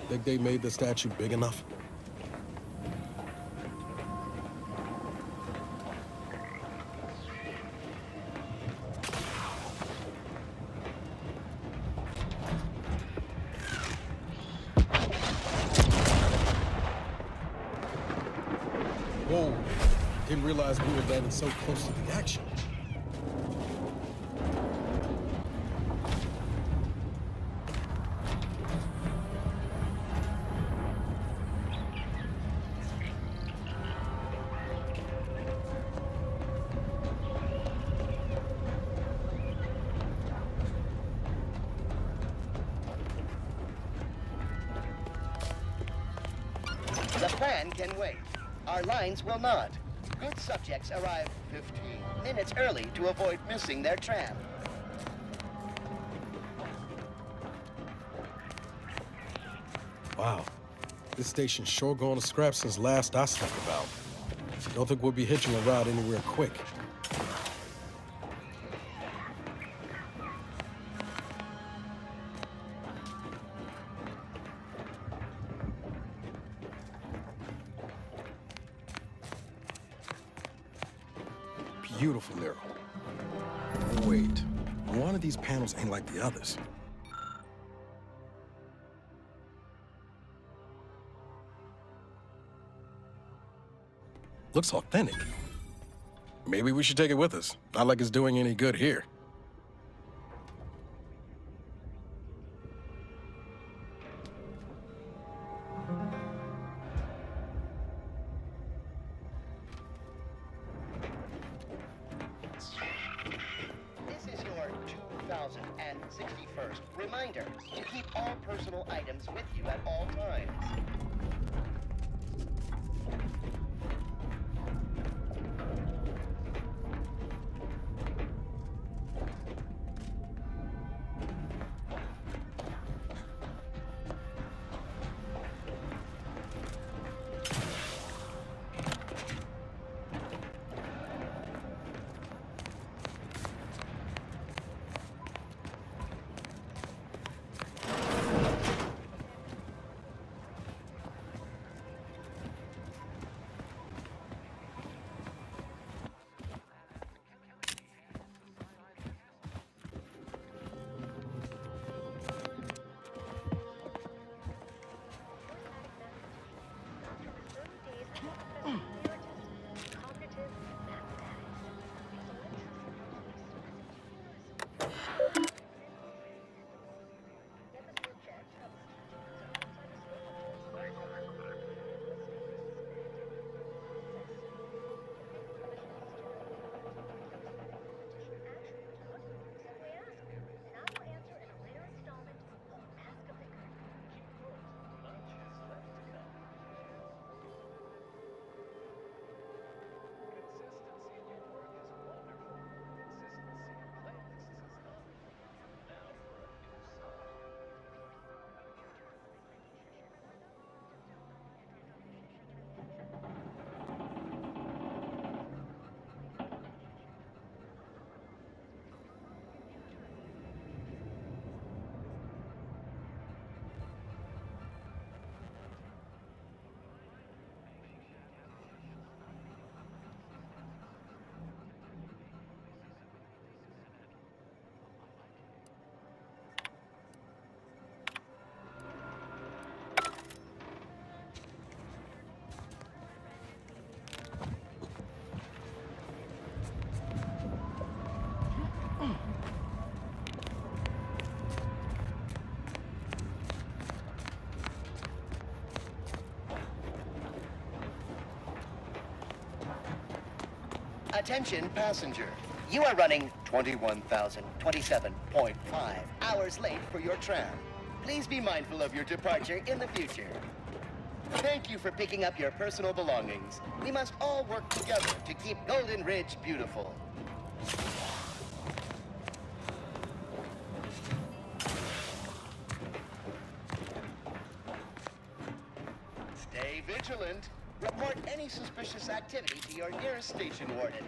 Think they made the statue big enough? Whoa, didn't realize we were landing so close to the action. The plan can wait. Our lines will not. Good subjects arrive 15 minutes early to avoid missing their tram. Wow, this station's sure going to scrap since last I snuck about. Don't think we'll be hitching a ride anywhere quick. Beautiful mural. Wait, one of these panels ain't like the others. Looks authentic. Maybe we should take it with us. Not like it's doing any good here. This is your 2061st reminder to keep all personal items with you at all times. Attention passenger. You are running 21,027.5 hours late for your tram. Please be mindful of your departure in the future. Thank you for picking up your personal belongings. We must all work together to keep Golden Ridge beautiful. Stay vigilant. Report any suspicious activity to your nearest station warden.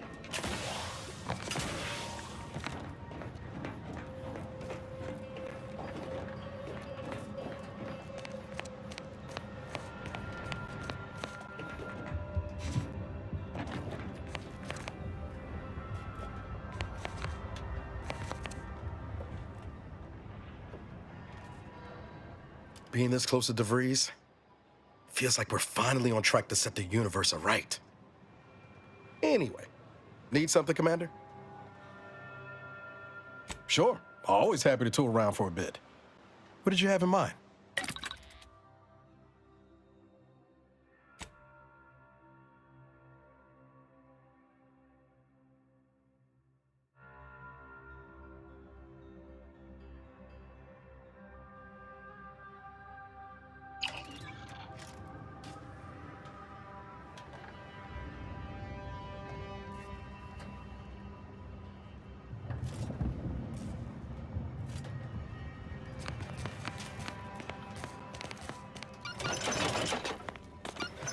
Being this close to DeVries feels like we're finally on track to set the universe aright. Anyway, need something, Commander? Sure. Always happy to tool around for a bit. What did you have in mind?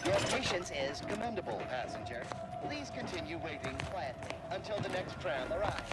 Your patience is commendable, passenger. Please continue waiting quietly until the next tram arrives.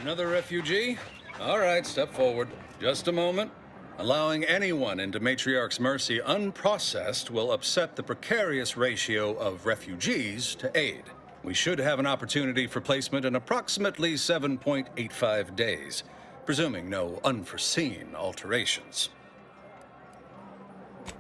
Another refugee? All right, step forward. Just a moment. Allowing anyone into Matriarch's Mercy unprocessed will upset the precarious ratio of refugees to aid. We should have an opportunity for placement in approximately 7.85 days, presuming no unforeseen alterations.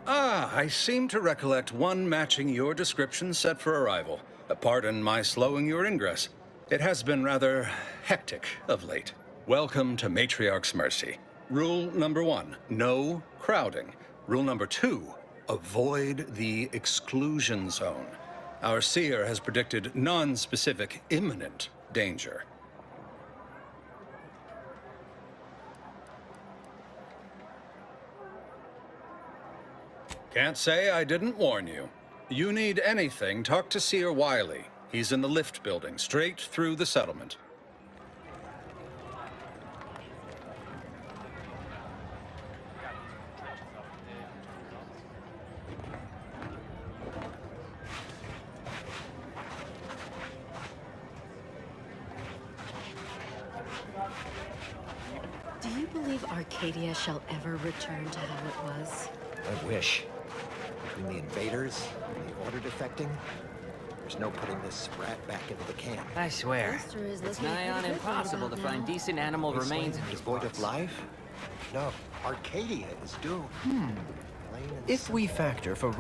Ah, I seem to recollect one matching your description set for arrival. Pardon my slowing your ingress. It has been rather hectic of late. Welcome to Matriarch's Mercy. Rule number 1, no crowding. Rule number 2, avoid the exclusion zone. Our seer has predicted non-specific imminent danger. Can't say I didn't warn you. You need anything, talk to Seer Wiley. He's in the lift building, straight through the settlement. Do you believe Arcadia shall ever return to how it was? I wish. Between the invaders and the order defecting, there's no putting this rat back into the camp. I swear, Master is it's looking nigh on pretty good right impossible to about find now. decent animal remains in Wasteland these devoid parts. of life? No, Arcadia is doomed. Plain and If we factor for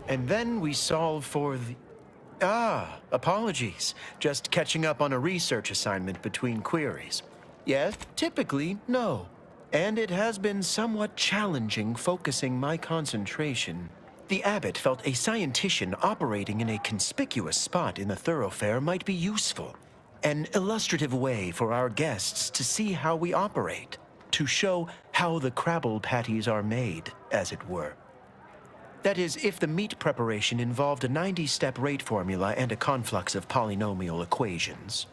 and then we solve for the... apologies. Just catching up on a research assignment between queries. Yes, typically, no. And it has been somewhat challenging focusing my concentration. The abbot felt a scientician operating in a conspicuous spot in the thoroughfare might be useful. An illustrative way for our guests to see how we operate. To show how the crabble patties are made, as it were. That is, if the meat preparation involved a 90-step rate formula and a conflux of polynomial equations.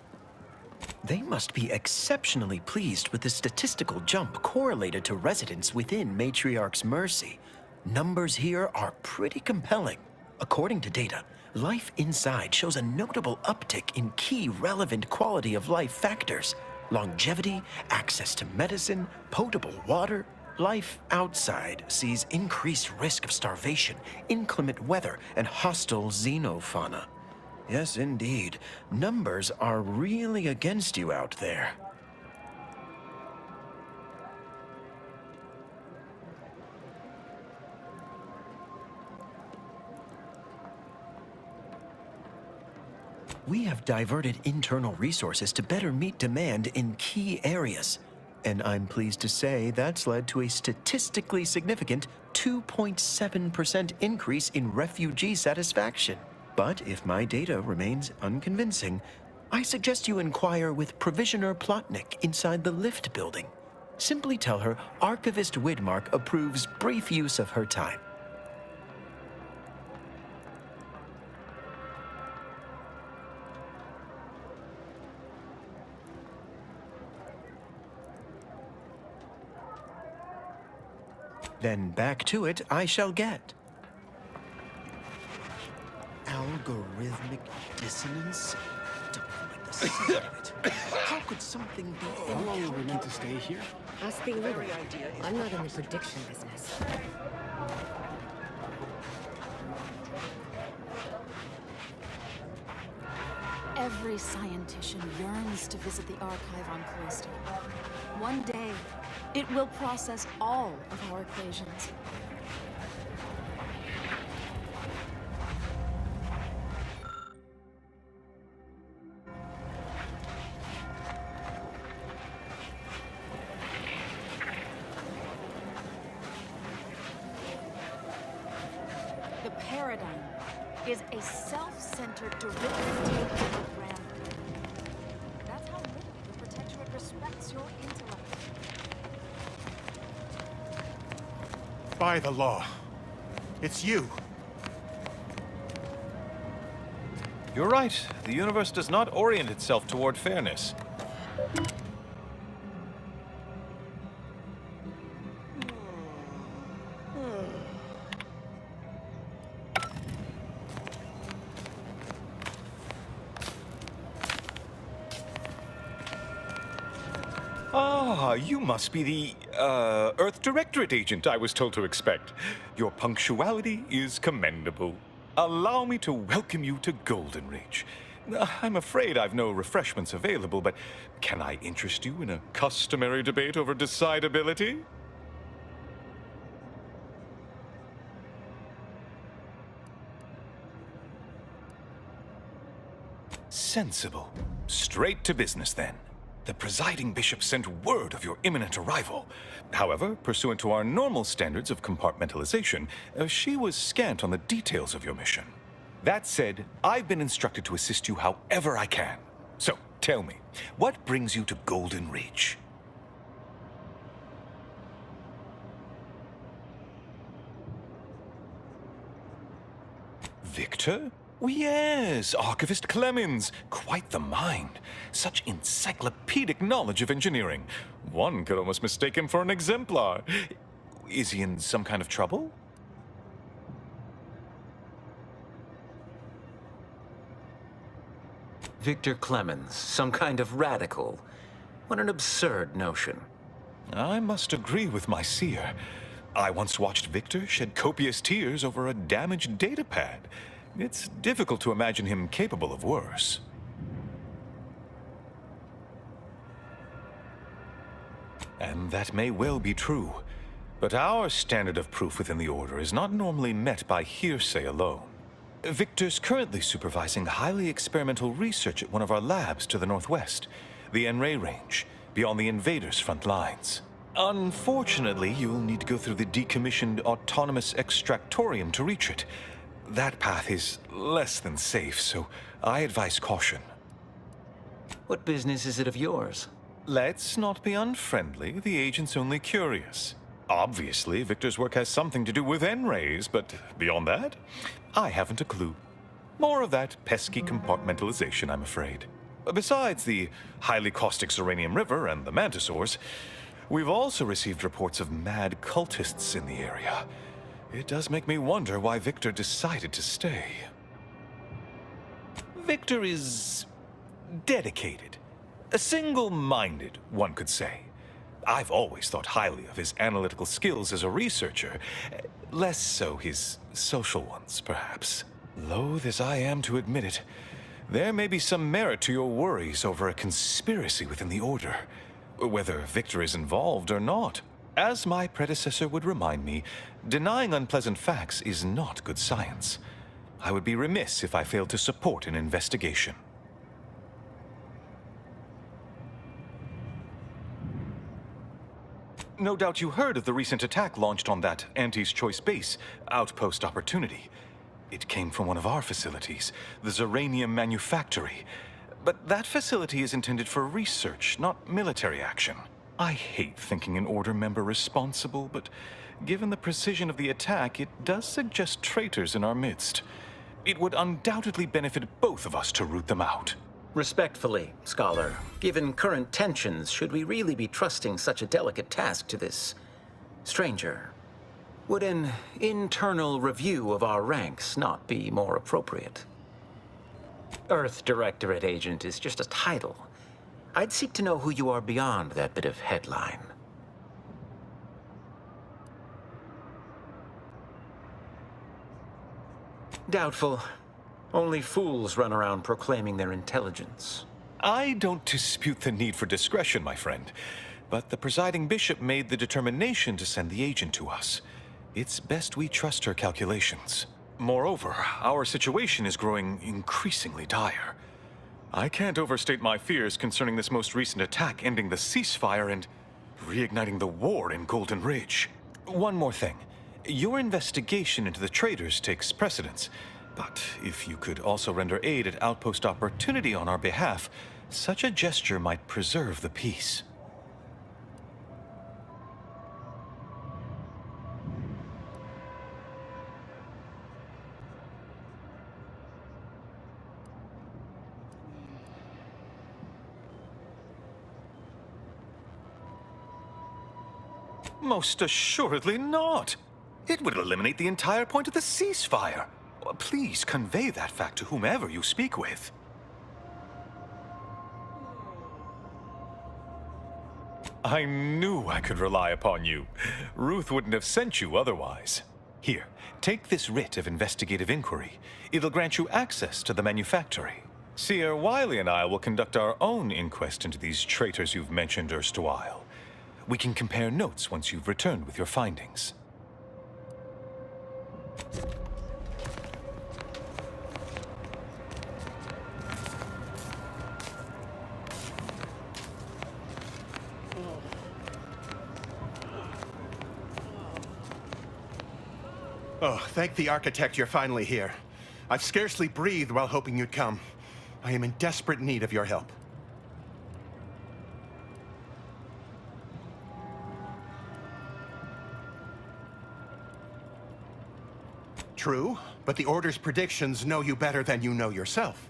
They must be exceptionally pleased with the statistical jump correlated to residents within Matriarch's Mercy. Numbers here are pretty compelling. According to data, life inside shows a notable uptick in key relevant quality of life factors. Longevity, access to medicine, potable water. Life outside sees increased risk of starvation, inclement weather, and hostile xenofauna. Yes, indeed. Numbers are really against you out there. We have diverted internal resources to better meet demand in key areas. And I'm pleased to say that's led to a statistically significant 2.7% increase in refugee satisfaction. But if my data remains unconvincing, I suggest you inquire with Provisioner Plotnik inside the lift building. Simply tell her Archivist Widmark approves brief use of her time. Then back to it I shall get. Algorithmic dissonance? Don't like the sound of it. How could something be How long are we meant to stay here? Ask the Riddle. I'm not in the prediction business. Every scientician yearns to visit the archive on Callisto. One day, it will process all of our equations. The paradigm is a self-centered derivative take of wrangle. That's how little the Protectorate respects your intellect. By the law. It's you. You're right. The universe does not orient itself toward fairness. Ah, you must be the, Earth Directorate agent I was told to expect. Your punctuality is commendable. Allow me to welcome you to Golden Ridge. I'm afraid I've no refreshments available, but can I interest you in a customary debate over decidability? Sensible. Straight to business, then. the presiding bishop sent word of your imminent arrival. However, pursuant to our normal standards of compartmentalization, she was scant on the details of your mission. That said, I've been instructed to assist you however I can. So, tell me, what brings you to Golden Ridge? Victor? Oh, yes, Archivist Clemens. Quite the mind. Such encyclopedic knowledge of engineering. One could almost mistake him for an exemplar. Is he in some kind of trouble? Victor Clemens, some kind of radical. What an absurd notion. I must agree with my seer. I once watched Victor shed copious tears over a damaged datapad. It's difficult to imagine him capable of worse. And that may well be true. But our standard of proof within the Order is not normally met by hearsay alone. Victor's currently supervising highly experimental research at one of our labs to the northwest, the N-Ray range, beyond the invaders' front lines. Unfortunately, you'll need to go through the decommissioned autonomous extractorium to reach it. That path is less than safe, so I advise caution. What business is it of yours? Let's not be unfriendly. The agent's only curious. Obviously, Victor's work has something to do with N-rays, but beyond that, I haven't a clue. More of that pesky compartmentalization, I'm afraid. Besides the highly caustic Uranium River and the Mantisaurs, we've also received reports of mad cultists in the area. It does make me wonder why Victor decided to stay. Victor is dedicated. Single-minded, one could say. I've always thought highly of his analytical skills as a researcher, less so his social ones, perhaps. Loath as I am to admit it, there may be some merit to your worries over a conspiracy within the Order, whether Victor is involved or not. As my predecessor would remind me, denying unpleasant facts is not good science. I would be remiss if I failed to support an investigation. No doubt you heard of the recent attack launched on that Anti's Choice base, Outpost Opportunity. It came from one of our facilities, the Zeranium Manufactory. But that facility is intended for research, not military action. I hate thinking an Order member responsible, but given the precision of the attack, it does suggest traitors in our midst. It would undoubtedly benefit both of us to root them out. Respectfully, Scholar, given current tensions, should we really be trusting such a delicate task to this stranger? Would an internal review of our ranks not be more appropriate? Earth Directorate Agent is just a title. I'd seek to know who you are beyond that bit of headline. Doubtful. Only fools run around proclaiming their intelligence. I don't dispute the need for discretion, my friend, but the presiding bishop made the determination to send the agent to us. It's best we trust her calculations. Moreover, our situation is growing increasingly dire. I can't overstate my fears concerning this most recent attack ending the ceasefire and reigniting the war in Golden Ridge. One more thing. Your investigation into the traitors takes precedence, but if you could also render aid at Outpost Opportunity on our behalf, such a gesture might preserve the peace. Most assuredly not. It would eliminate the entire point of the ceasefire. Please convey that fact to whomever you speak with. I knew I could rely upon you. Ruth wouldn't have sent you otherwise. Here, take this writ of investigative inquiry. It'll grant you access to the manufactory. Seer Wiley and I will conduct our own inquest into these traitors you've mentioned erstwhile. We can compare notes once you've returned with your findings. Oh, thank the architect you're finally here. I've scarcely breathed while hoping you'd come. I am in desperate need of your help. True, but the Order's predictions know you better than you know yourself.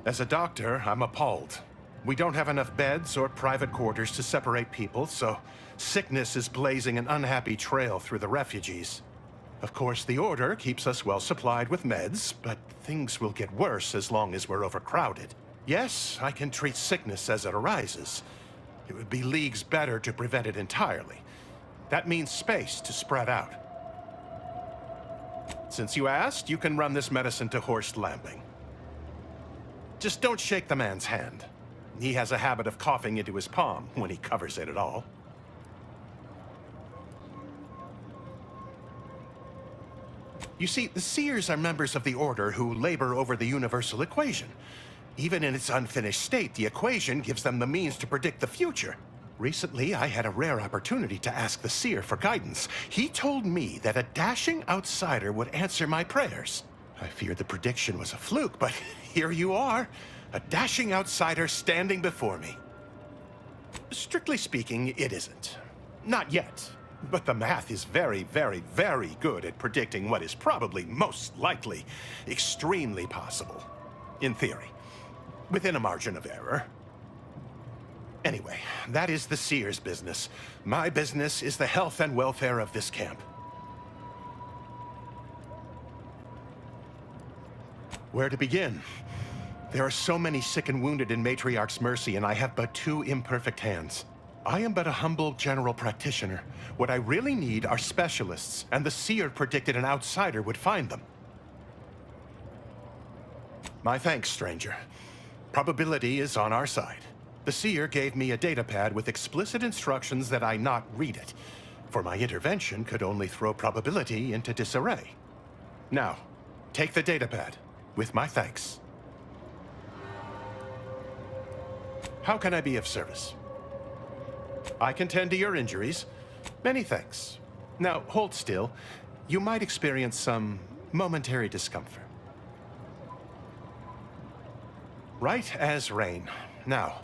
As a doctor, I'm appalled. We don't have enough beds or private quarters to separate people, so sickness is blazing an unhappy trail through the refugees. Of course, the Order keeps us well supplied with meds, but things will get worse as long as we're overcrowded. Yes, I can treat sickness as it arises. It would be leagues better to prevent it entirely. That means space to spread out. Since you asked, you can run this medicine to Horst Lambing. Just don't shake the man's hand. He has a habit of coughing into his palm when he covers it at all. You see, the Seers are members of the Order who labor over the universal equation. Even in its unfinished state, the equation gives them the means to predict the future. Recently, I had a rare opportunity to ask the Seer for guidance. He told me that a dashing outsider would answer my prayers. I feared the prediction was a fluke, but here you are. A dashing outsider standing before me. Strictly speaking, it isn't. Not yet. But the math is very, very, very good at predicting what is probably most likely extremely possible. In theory. Within a margin of error. Anyway, that is the Seer's business. My business is the health and welfare of this camp. Where to begin? There are so many sick and wounded in Matriarch's mercy, and I have but 2 imperfect hands. I am but a humble general practitioner. What I really need are specialists, and the Seer predicted an outsider would find them. My thanks, stranger. Probability is on our side. The Seer gave me a datapad with explicit instructions that I not read it, for my intervention could only throw probability into disarray. Now, take the datapad, with my thanks. How can I be of service? I can tend to your injuries. Many thanks. Now, hold still. You might experience some momentary discomfort. Right as rain. Now.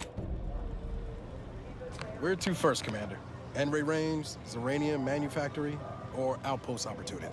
Where to first, Commander? N-ray range, Zeranium manufactory, or outpost opportunity?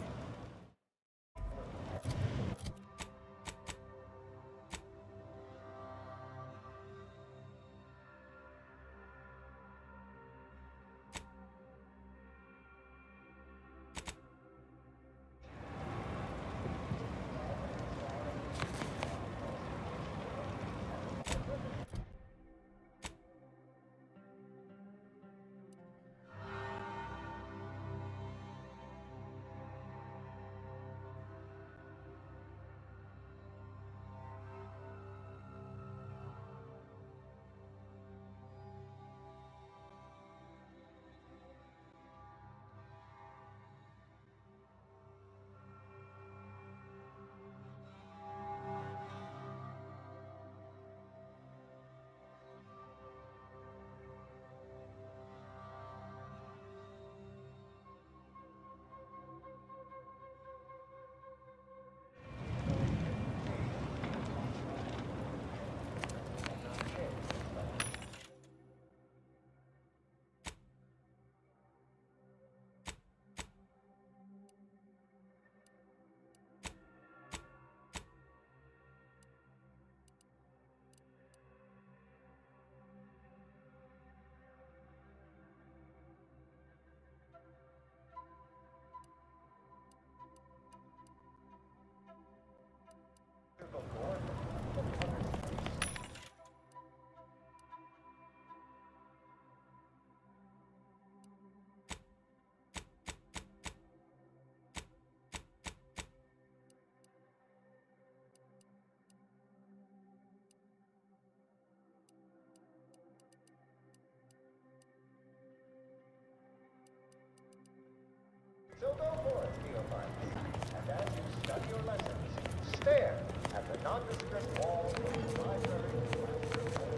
So go forth, Theophytes, and as you study your lessons, stare at the nondescript walls of the library.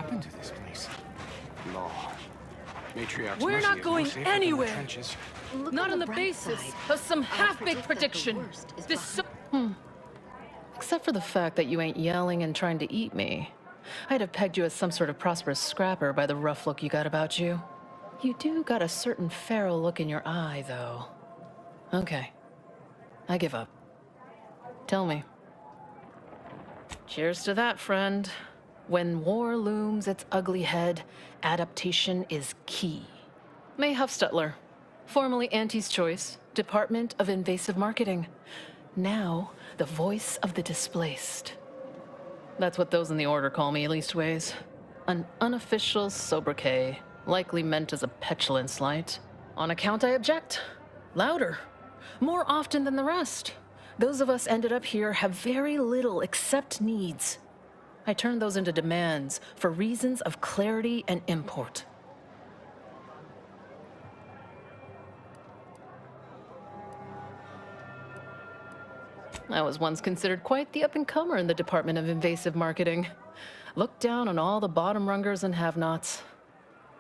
happened to this place? Law. Matriarch's We're mercy not is going safe up in the anywhere. trenches. Not on the basis of some half-baked prediction. Except for the fact that you ain't yelling and trying to eat me. I'd have pegged you as some sort of prosperous scrapper by the rough look you got about you. You do got a certain feral look in your eye, though. Okay. I give up. Tell me. Cheers to that, friend. When war looms its ugly head, adaptation is key. May Huffstutler, formerly Auntie's Choice, Department of Invasive Marketing. Now, the voice of the displaced. That's what those in the Order call me, leastways. An unofficial sobriquet, likely meant as a petulant slight. On account I object. Louder. More often than the rest. Those of us ended up here have very little except needs. I turn those into demands for reasons of clarity and import. I was once considered quite the up-and-comer in the Department of Invasive Marketing. Looked down on all the bottom rungers and have-nots.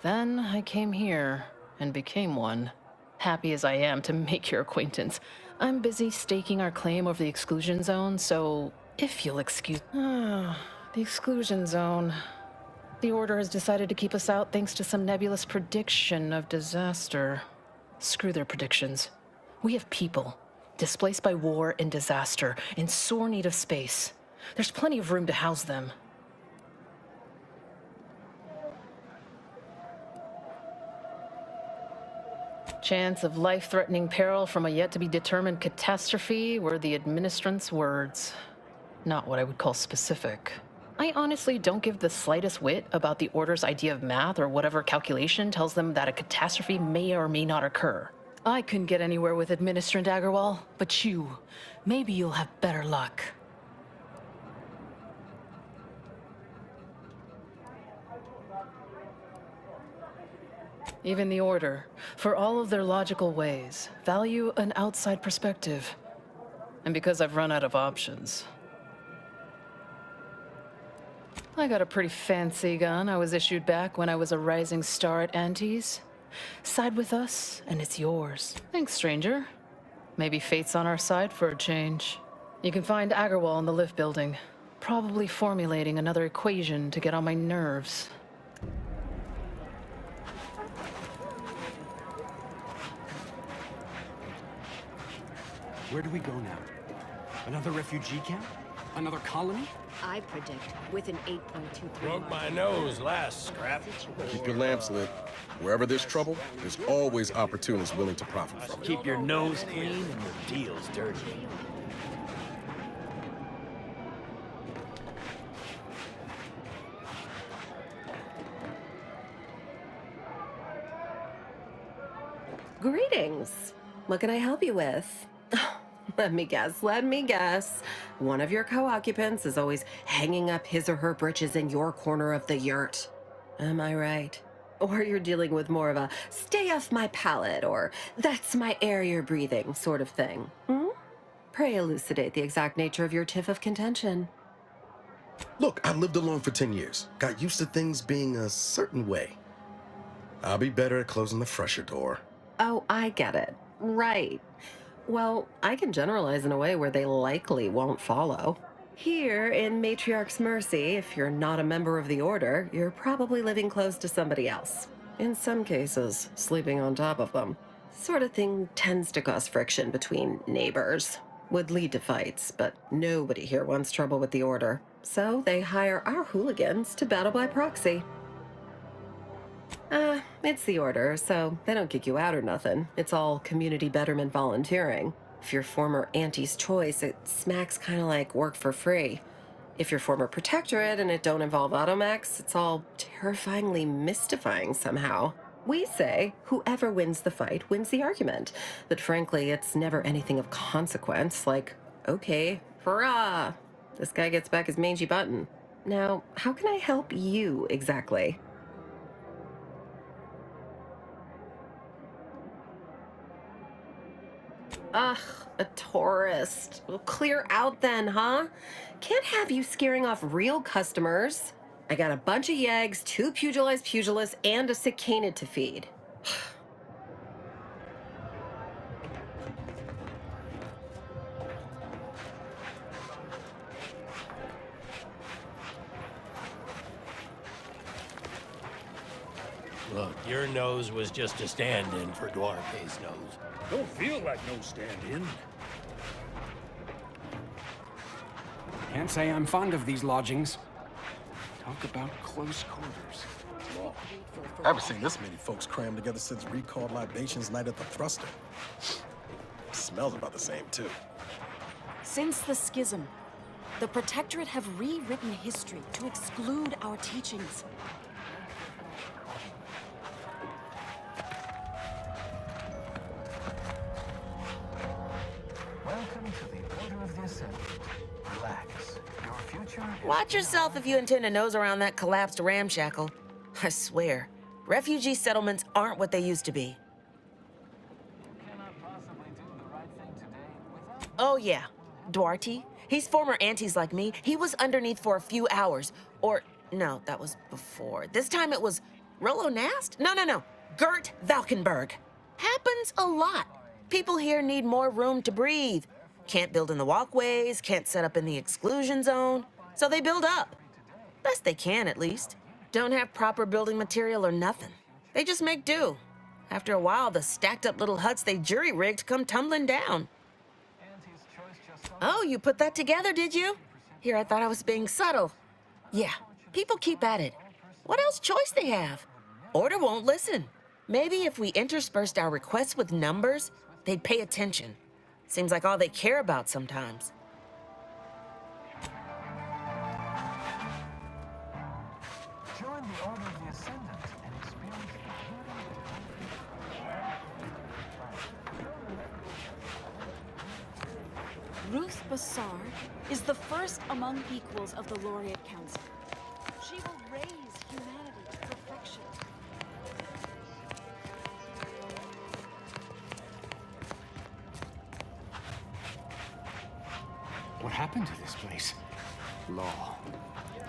Then I came here and became one. Happy as I am to make your acquaintance, I'm busy staking our claim over the exclusion zone, so if you'll excuse... the exclusion zone. The Order has decided to keep us out thanks to some nebulous prediction of disaster. Screw their predictions. We have people, displaced by war and disaster, in sore need of space. There's plenty of room to house them. Chance of life-threatening peril from a yet-to-be-determined catastrophe were the administrant's words. Not what I would call specific. I honestly don't give the slightest whit about the Order's idea of math or whatever calculation tells them that a catastrophe may or may not occur. I couldn't get anywhere with Administrant Agarwal, but you, maybe you'll have better luck. Even the Order, for all of their logical ways, value an outside perspective. And because I've run out of options. I got a pretty fancy gun I was issued back when I was a rising star at Auntie's. Side with us, and it's yours. Thanks, stranger. Maybe fate's on our side for a change. You can find Agarwal in the lift building, probably formulating another equation to get on my nerves. Where do we go now? Another refugee camp? Another colony? I predict with an 8.23. Broke my nose last, Scrap. Keep your lamps lit. Wherever there's trouble, there's always opportunists willing to profit from it. Keep your nose clean and your deals dirty. Greetings. What can I help you with? Let me guess. One of your co-occupants is always hanging up his or her britches in your corner of the yurt. Am I right? Or you're dealing with more of a stay off my palate or that's my air you're breathing sort of thing. Pray elucidate the exact nature of your tiff of contention. Look, I lived alone for 10 years. Got used to things being a certain way. I'll be better at closing the fresher door. Oh, I get it. Right. Well, I can generalize in a way where they likely won't follow. Here in Matriarch's Mercy, if you're not a member of the Order, you're probably living close to somebody else. In some cases, sleeping on top of them. Sort of thing tends to cause friction between neighbors. Would lead to fights, but nobody here wants trouble with the Order. So they hire our hooligans to battle by proxy. It's the Order, so they don't kick you out or nothing. It's all community betterment volunteering. If you're former Auntie's Choice, it smacks kind of like work for free. If you're former Protectorate and it don't involve automax, it's all terrifyingly mystifying somehow. We say whoever wins the fight wins the argument, but frankly, it's never anything of consequence, like, okay, hurrah, this guy gets back his mangy button. Now, how can I help you exactly? Ugh, a tourist. Well, clear out then, huh? Can't have you scaring off real customers. I got a bunch of yeggs, 2 pugilized pugilists, and a cicanid to feed. Look, your nose was just a stand-in for Duarte's nose. Don't feel like no stand-in. Can't say I'm fond of these lodgings. Talk about close quarters. I haven't seen this many folks crammed together since recalled libations night at the thruster. Smells about the same, too. Since the schism, the Protectorate have rewritten history to exclude our teachings. Welcome to the Order of the Ascendant. Relax. Your future is... Watch yourself if you intend to nose around that collapsed ramshackle. I swear, refugee settlements aren't what they used to be. Oh yeah, Duarte. He's former aunties like me. He was underneath for a few hours. Or, no, that was before. This time it was Rollo Nast? No. Gert Valkenburg. Happens a lot. People here need more room to breathe. Can't build in the walkways, can't set up in the exclusion zone. So they build up. Best they can, at least. Don't have proper building material or nothing. They just make do. After a while, the stacked up little huts they jury-rigged come tumbling down. Oh, you put that together, did you? Here, I thought I was being subtle. Yeah, people keep at it. What else choice they have? Order won't listen. Maybe if we interspersed our requests with numbers, they'd pay attention. Seems like all they care about sometimes. Join the Order of the Ascendant and experience Ruth Bassar is the first among equals of the Laureate Council. She will raise humanity to perfection. What happened to this place? Law.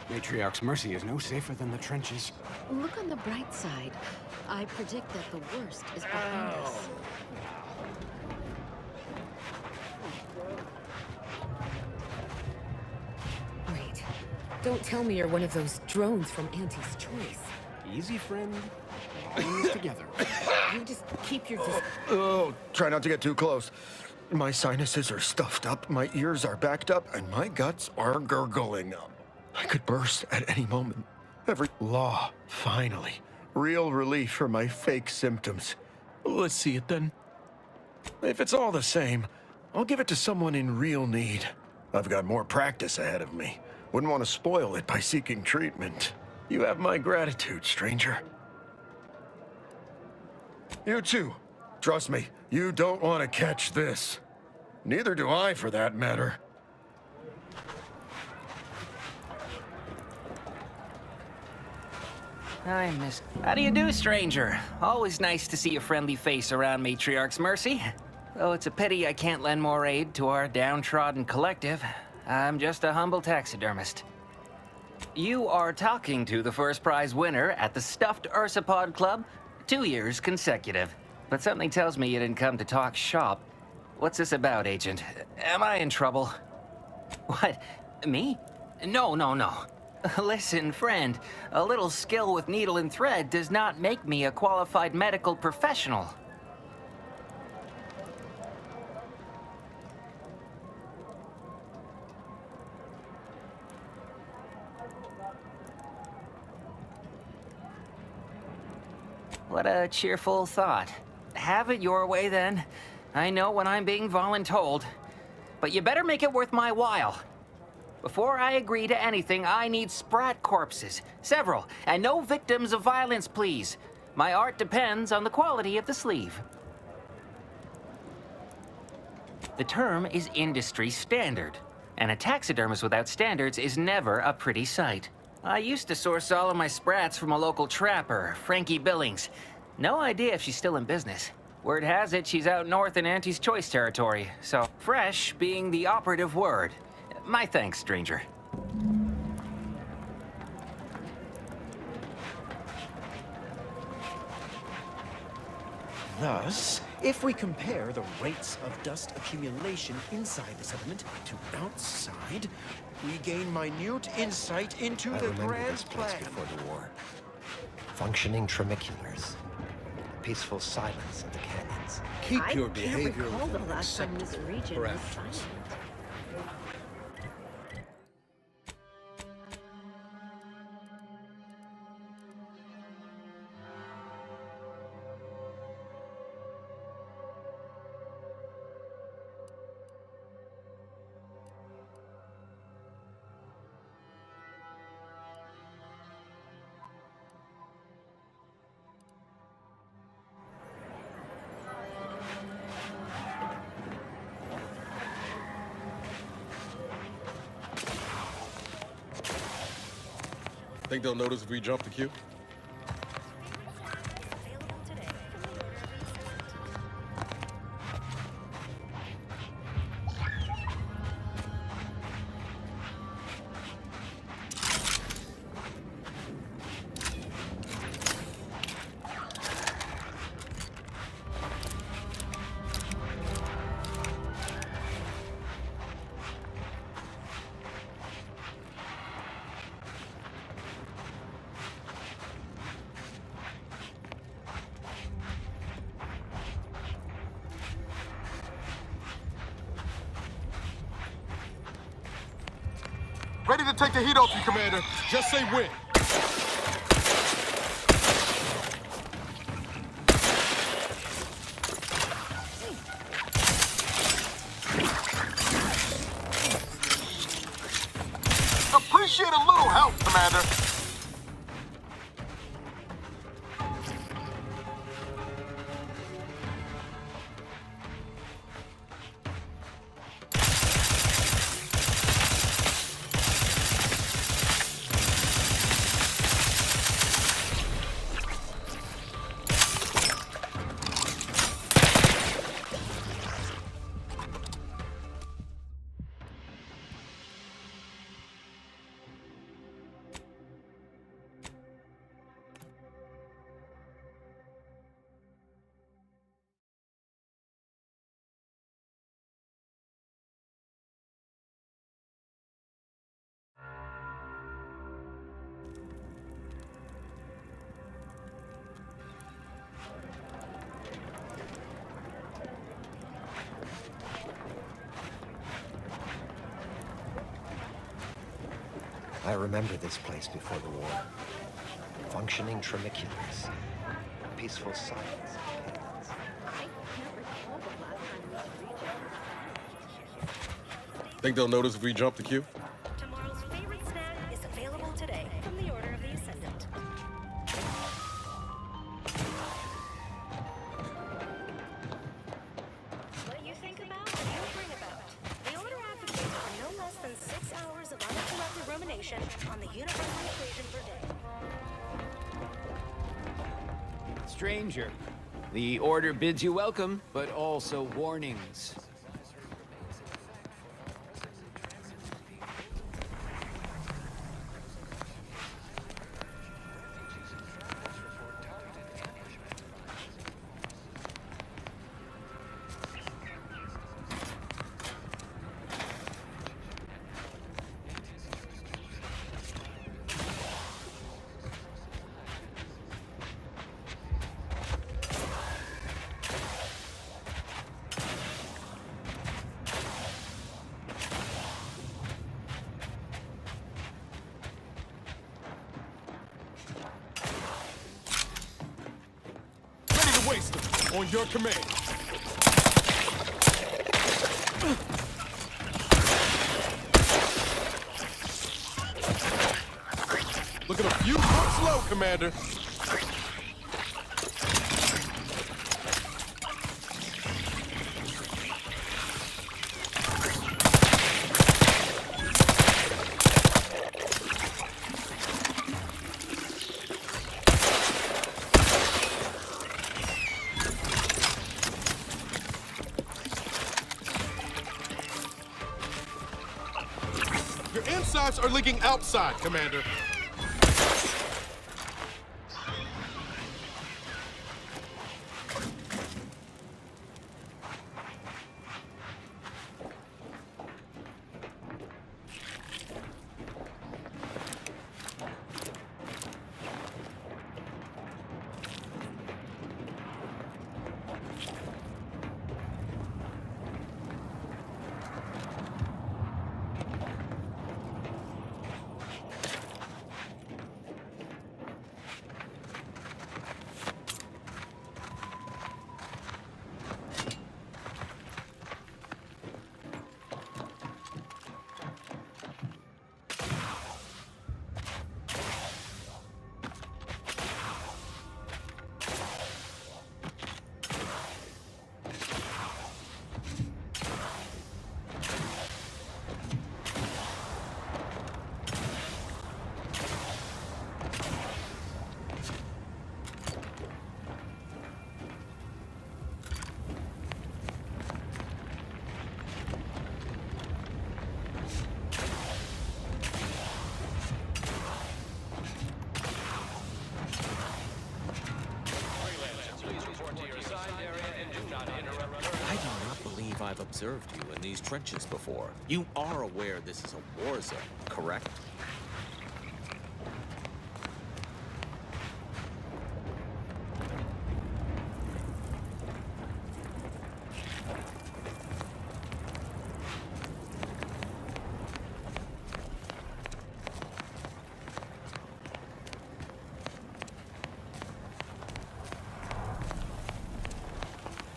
Matriarch's Mercy is no safer than the trenches. Look on the bright side. I predict that the worst is behind us. Wait. Don't tell me you're one of those drones from Auntie's Choice. Easy, friend. All in this together. You just keep your distance. Oh, try not to get too close. My sinuses are stuffed up, my ears are backed up, and my guts are gurgling. I could burst at any moment. Every law, finally. Real relief for my fake symptoms. Let's see it then. If it's all the same, I'll give it to someone in real need. I've got more practice ahead of me. Wouldn't want to spoil it by seeking treatment. You have my gratitude, stranger. You too. Trust me, you don't want to catch this. Neither do I, for that matter. I missed. How do you do, stranger? Always nice to see a friendly face around Matriarch's Mercy. Though it's a pity I can't lend more aid to our downtrodden collective. I'm just a humble taxidermist. You are talking to the first prize winner at the Stuffed Ursapod Club, 2 years consecutive. But something tells me you didn't come to talk shop. What's this about, Agent? Am I in trouble? What? Me? No. Listen, friend, a little skill with needle and thread does not make me a qualified medical professional. What a cheerful thought. Have it your way, then. I know when I'm being voluntold. But you better make it worth my while. Before I agree to anything, I need sprat corpses. Several. And no victims of violence, please. My art depends on the quality of the sleeve. The term is industry standard. And a taxidermist without standards is never a pretty sight. I used to source all of my sprats from a local trapper, Frankie Billings. No idea if she's still in business. Word has it she's out north in Auntie's Choice territory, so fresh being the operative word. My thanks, stranger. Thus, if we compare the rates of dust accumulation inside the settlement to outside, we gain minute insight into I the remember grand this place plan. before the war. Functioning tramiculars. Peaceful silence of the canyons. Keep your I behavior can't recall the within last time this acceptable region was parameters. silent. Think they'll notice if we jump the queue? Ready to take the heat off you, Commander. Just say when. Appreciate a little help, Commander. I remember this place before the war. Functioning tramiculars. Peaceful silence of the canyons. Think they'll notice if we jump the queue? Tomorrow's favorite snack is available today from the Order of the Ascendant. What you think about, you bring about. The Order advocates for no less than 6 hours of uninterrupted rumination on the universal equation per day. Stranger, the Order bids you welcome, but also warnings. Waste them on your command. Looking a few foot slow, Commander. Your insides are leaking outside, Commander. I've observed you in these trenches before. You are aware this is a war zone, correct?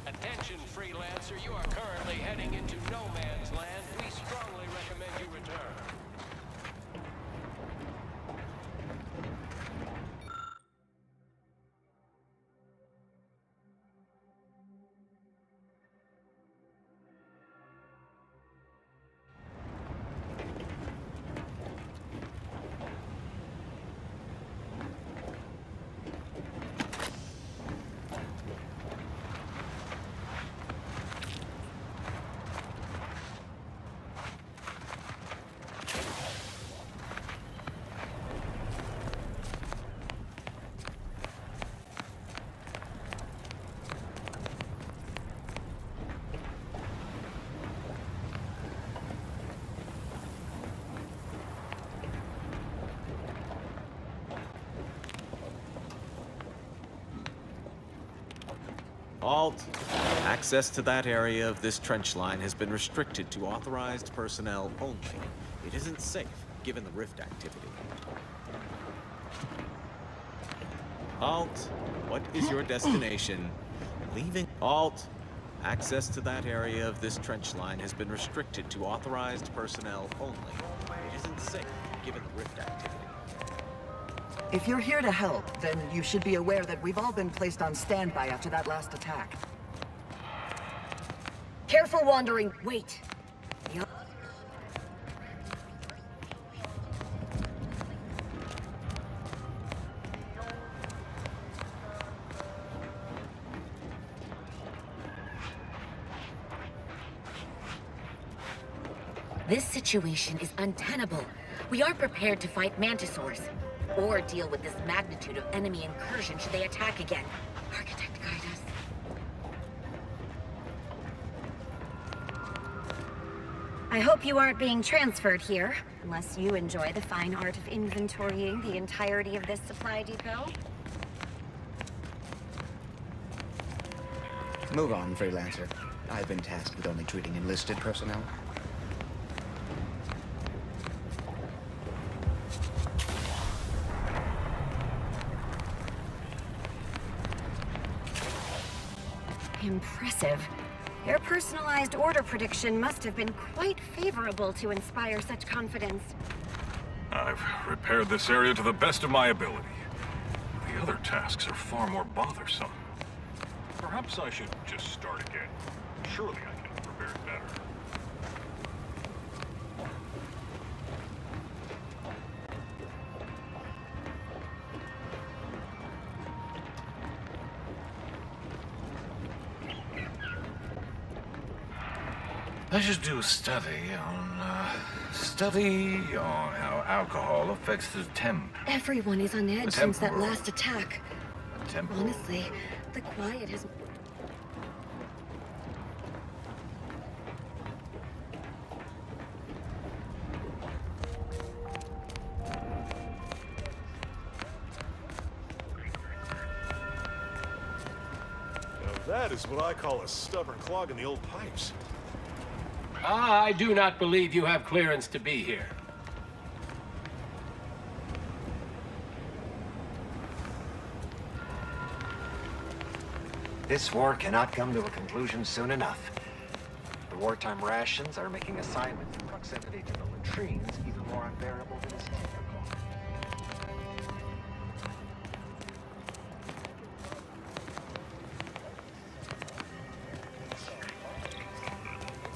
Attention, freelancer. You are currently heading into no man's land. We strongly recommend you return. Halt! Access to that area of this trench line has been restricted to authorized personnel only. It isn't safe, given the rift activity. Halt! What is your destination? Leaving. Halt! Access to that area of this trench line has been restricted to authorized personnel only. It isn't safe, given the rift activity. If you're here to help, then you should be aware that we've all been placed on standby after that last attack. Careful wandering. Wait. This situation is untenable. We aren't prepared to fight mantisaurs, or deal with this magnitude of enemy incursion should they attack again. Architect, guide us. I hope you aren't being transferred here, unless you enjoy the fine art of inventorying the entirety of this supply depot. Move on, freelancer. I've been tasked with only treating enlisted personnel. Impressive. Your personalized order prediction must have been quite favorable to inspire such confidence. I've repaired this area to the best of my ability. The other tasks are far more bothersome. Perhaps I should just start again. Surely I can prepare it better. I should do a study on how alcohol affects the temp. Everyone is on edge since that last attack. Temporal. Honestly, the quiet has... Now that is what I call a stubborn clog in the old pipes. I do not believe you have clearance to be here. This war cannot come to a conclusion soon enough. The wartime rations are making assignments in proximity to the latrines even more unbearable than is typical.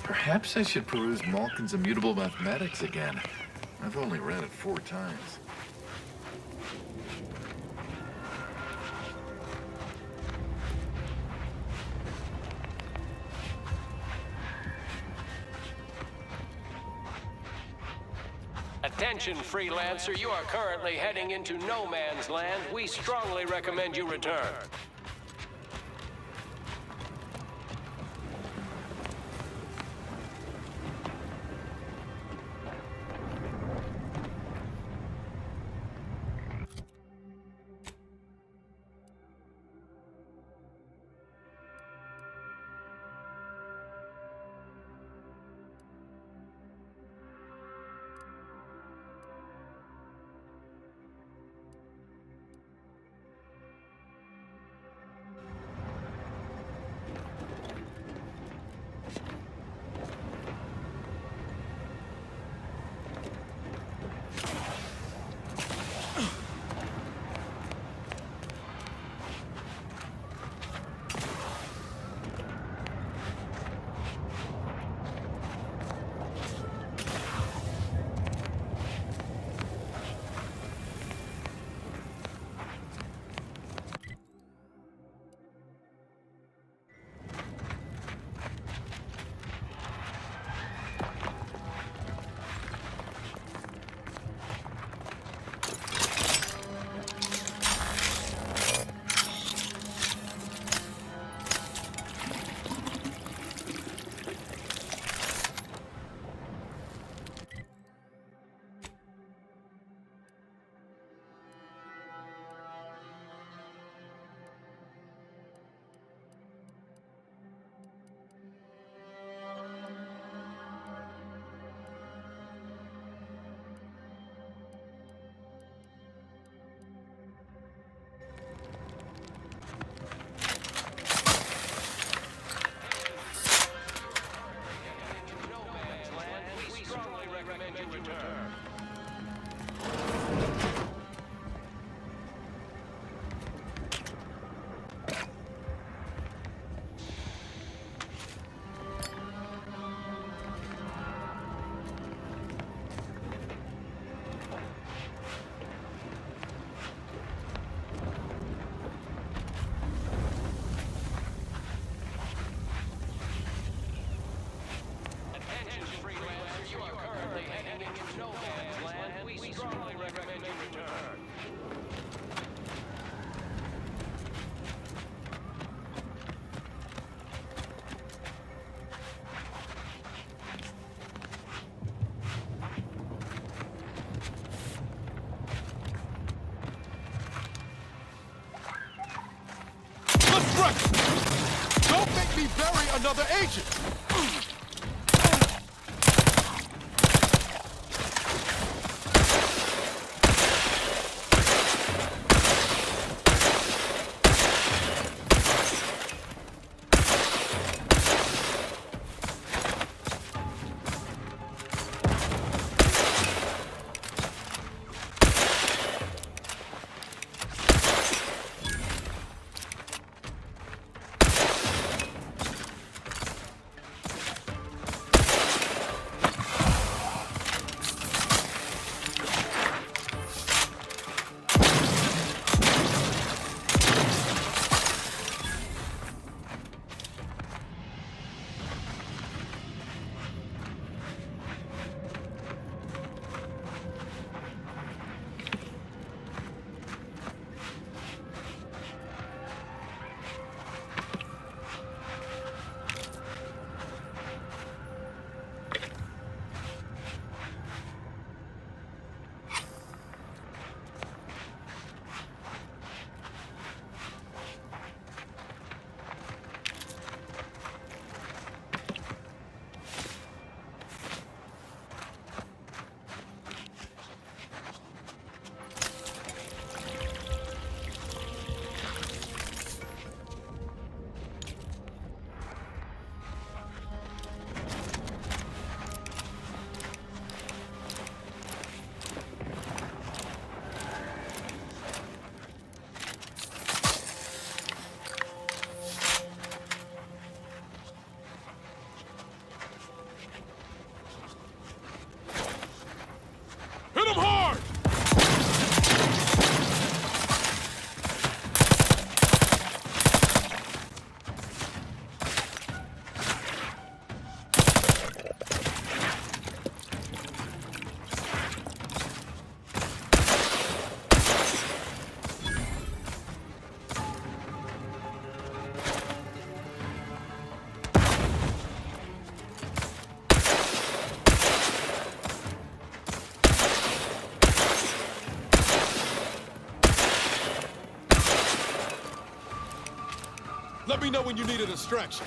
Perhaps I should peruse Malkin's Immutable Mathematics again. I've only read it 4 times. Attention, freelancer. You are currently heading into no man's land. We strongly recommend you return. discretion! Don't make me bury another agent! Hit him hard! Let me know when you need a distraction.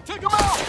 Take him out!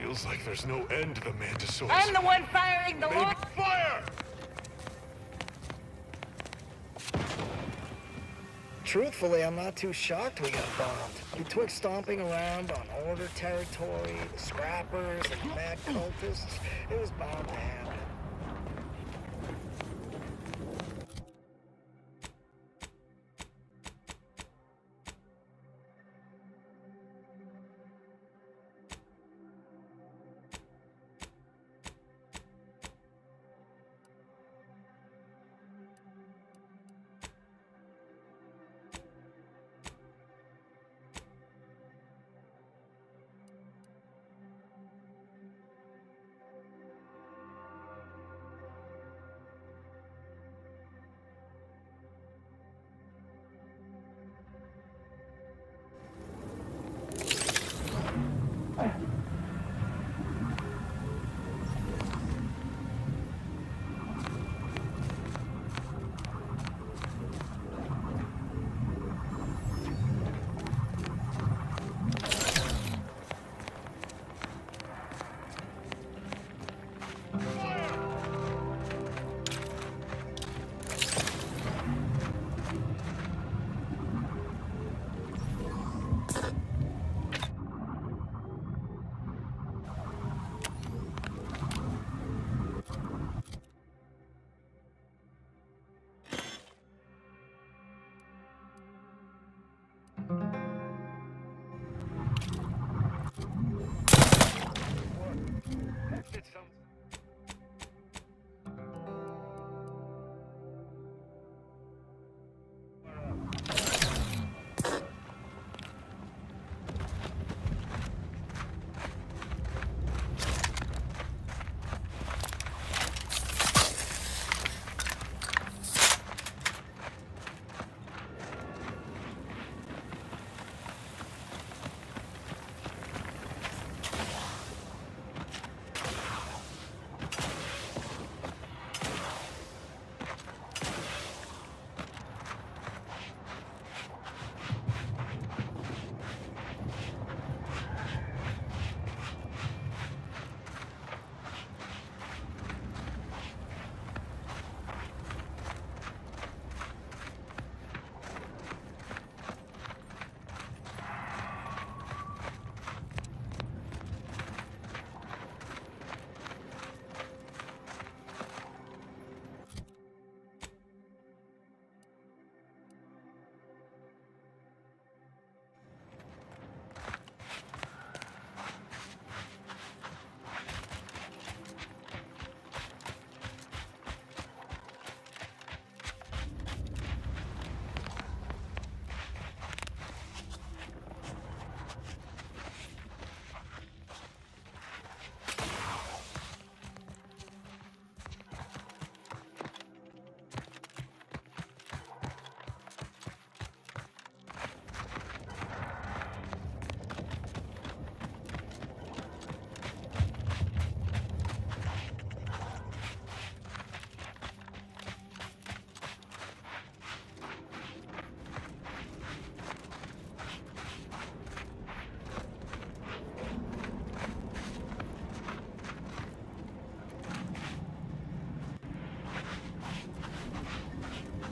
Feels like there's no end to the Mantisaurs. I'm the one firing the Maybe fire! Truthfully, I'm not too shocked we got bombed. Betwixt stomping around on Order territory, the Scrappers, and the mad cultists, it was bound to happen.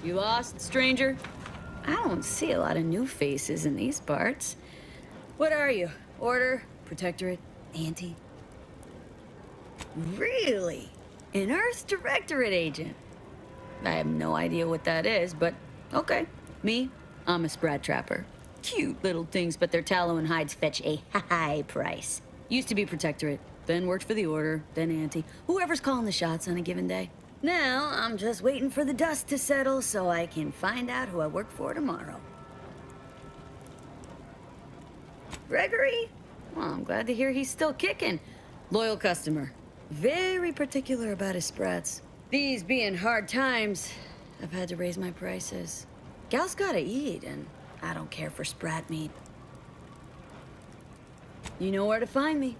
You lost, stranger? I don't see a lot of new faces in these parts. What are you? Order? Protectorate? Anti? Really? An Earth Directorate agent? I have no idea what that is, but okay. Me, I'm a Sprat Trapper. Cute little things, but their tallow and hides fetch a high price. Used to be Protectorate, then worked for the Order, then Anti. Whoever's calling the shots on a given day. Now, I'm just waiting for the dust to settle so I can find out who I work for tomorrow. Gregory? Well, I'm glad to hear he's still kicking. Loyal customer. Very particular about his sprats. These being hard times, I've had to raise my prices. Gal's gotta eat, and I don't care for sprat meat. You know where to find me.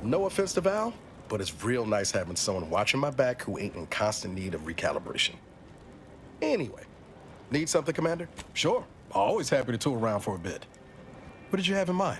No offense to Val, but it's real nice having someone watching my back who ain't in constant need of recalibration. Anyway, need something, Commander? Sure. Always happy to tool around for a bit. What did you have in mind?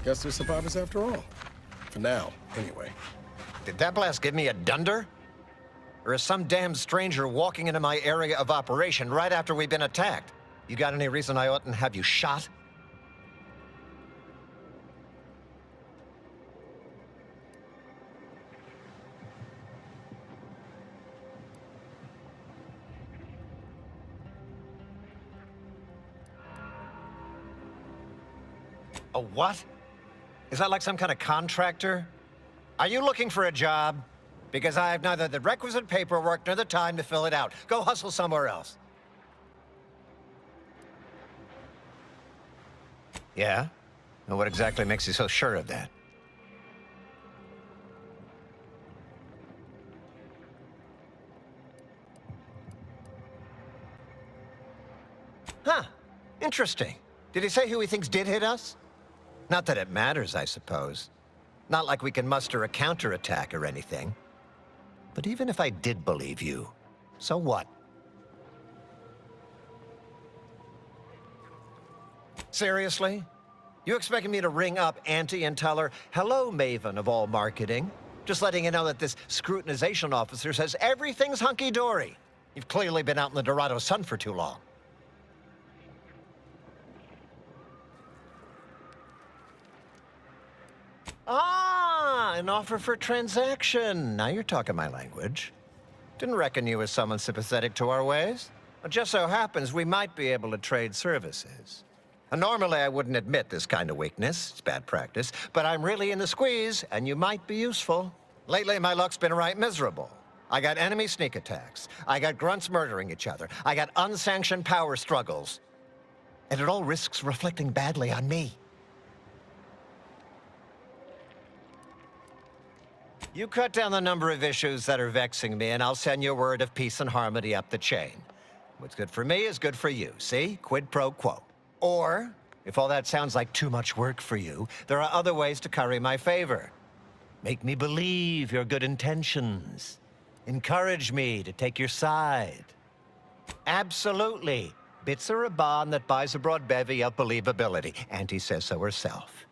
Guess they're survivors after all. For now, anyway. Did that blast give me a dunder? Or is some damn stranger walking into my area of operation right after we've been attacked? You got any reason I oughtn't have you shot? A what? Is that like some kind of contractor? Are you looking for a job? Because I have neither the requisite paperwork nor the time to fill it out. Go hustle somewhere else. Yeah? Well, what exactly makes you so sure of that? Huh. Interesting. Did he say who he thinks did hit us? Not that it matters, I suppose. Not like we can muster a counterattack or anything. But even if I did believe you, so what? Seriously? You expecting me to ring up Auntie and tell her, hello, Maven of all marketing? Just letting you know that this scrutinization officer says everything's hunky-dory. You've clearly been out in the Dorado sun for too long. Ah, an offer for transaction. Now you're talking my language. Didn't reckon you as someone sympathetic to our ways. It just so happens we might be able to trade services. And normally I wouldn't admit this kind of weakness. It's bad practice. But I'm really in the squeeze, and you might be useful. Lately, my luck's been right miserable. I got enemy sneak attacks. I got grunts murdering each other. I got unsanctioned power struggles. And it all risks reflecting badly on me. You cut down the number of issues that are vexing me, and I'll send you a word of peace and harmony up the chain. What's good for me is good for you, see? Quid pro quo. Or, if all that sounds like too much work for you, there are other ways to curry my favor. Make me believe your good intentions. Encourage me to take your side. Absolutely. Bits are a bond that buys a broad bevy of believability. Auntie says so herself.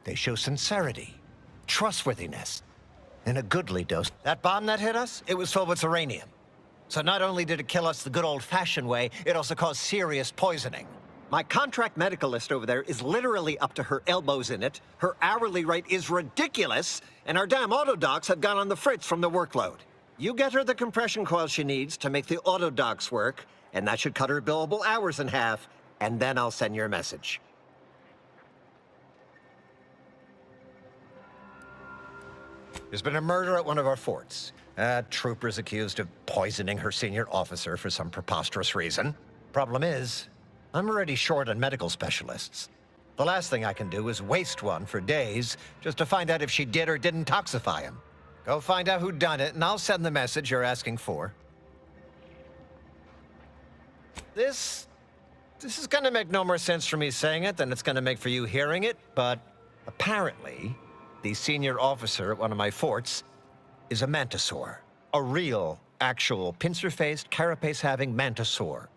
They show sincerity, trustworthiness, and a goodly dose. That bomb that hit us, it was filled with uranium. So not only did it kill us the good old-fashioned way, it also caused serious poisoning. My contract medicalist over there is literally up to her elbows in it, her hourly rate is ridiculous, and our damn autodocs have gone on the fritz from the workload. You get her the compression coil she needs to make the autodocs work, and that should cut her billable hours in half, and then I'll send your message. There's been a murder at one of our forts. Troopers accused of poisoning her senior officer for some preposterous reason. Problem is, I'm already short on medical specialists. The last thing I can do is waste one for days just to find out if she did or didn't toxify him. Go find out who done it, and I'll send the message you're asking for. This is gonna make no more sense for me saying it than it's gonna make for you hearing it, but apparently, the senior officer at one of my forts is a mantisaur. A real, actual, pincer-faced, carapace-having mantisaur.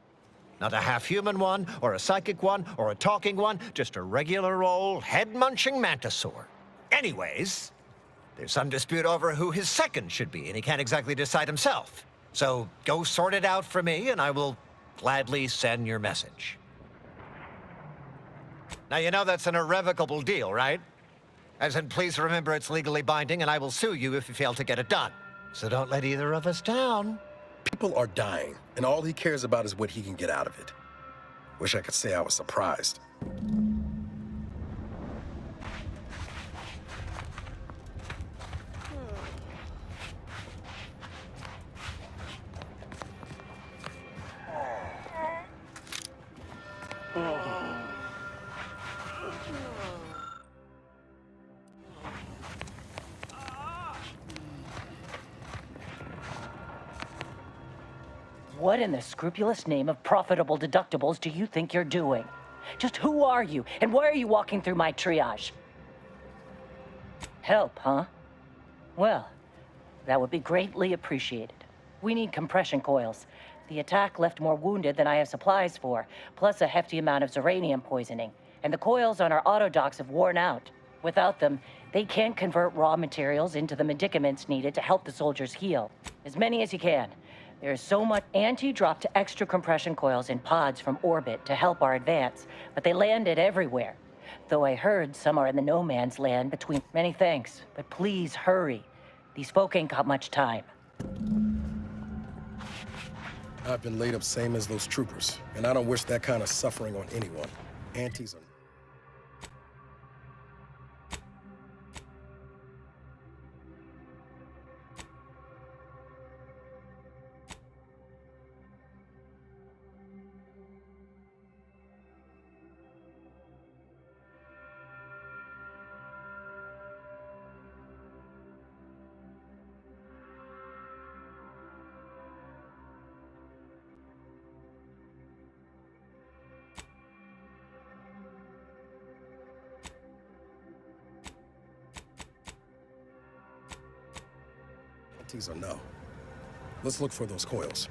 Not a half-human one, or a psychic one, or a talking one, just a regular old head-munching mantisaur. Anyways, there's some dispute over who his second should be, and he can't exactly decide himself. So go sort it out for me, and I will gladly send your message. Now, you know that's an irrevocable deal, right? As in, please remember it's legally binding, and I will sue you if you fail to get it done. So don't let either of us down. People are dying, and all he cares about is what he can get out of it. Wish I could say I was surprised. What in the scrupulous name of profitable deductibles do you think you're doing? Just who are you, and why are you walking through my triage? Help, huh? Well, that would be greatly appreciated. We need compression coils. The attack left more wounded than I have supplies for, plus a hefty amount of uranium poisoning. And the coils on our autodocs have worn out. Without them, they can't convert raw materials into the medicaments needed to help the soldiers heal. As many as you can. There's so much. Auntie dropped extra compression coils in pods from orbit to help our advance, but they landed everywhere. Though I heard some are in the no man's land between. Many thanks, but please hurry. These folk ain't got much time. I've been laid up same as those troopers, and I don't wish that kind of suffering on anyone. Aunties are... Tease or no. Let's look for those coils.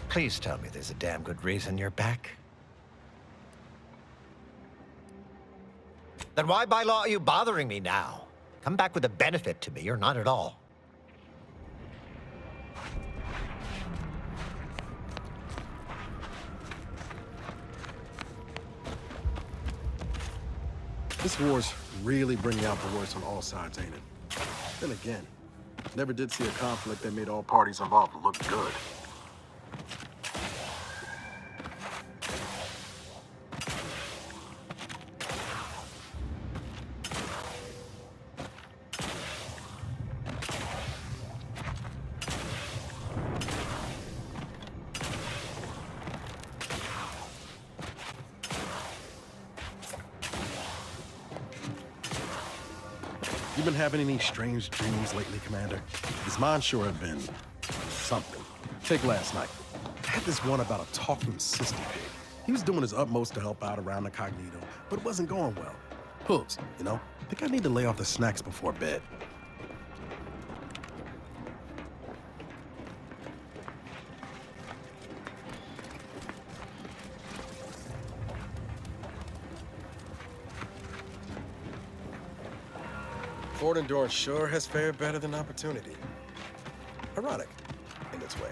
Please tell me there's a damn good reason you're back. Then why by law are you bothering me now? Come back with a benefit to me, or not at all. This war's really bringing out the worst on all sides, ain't it? Then again, never did see a conflict that made all parties involved look good. You been having any strange dreams lately, Commander? Because mine sure have been something. Take last night. I had this one about a talking sister pig. He was doing his utmost to help out around the Cognito, but it wasn't going well. Hooves, you know? I think I need to lay off the snacks before bed. Ford Endurance sure has fared better than Opportunity. Ironic, in its way.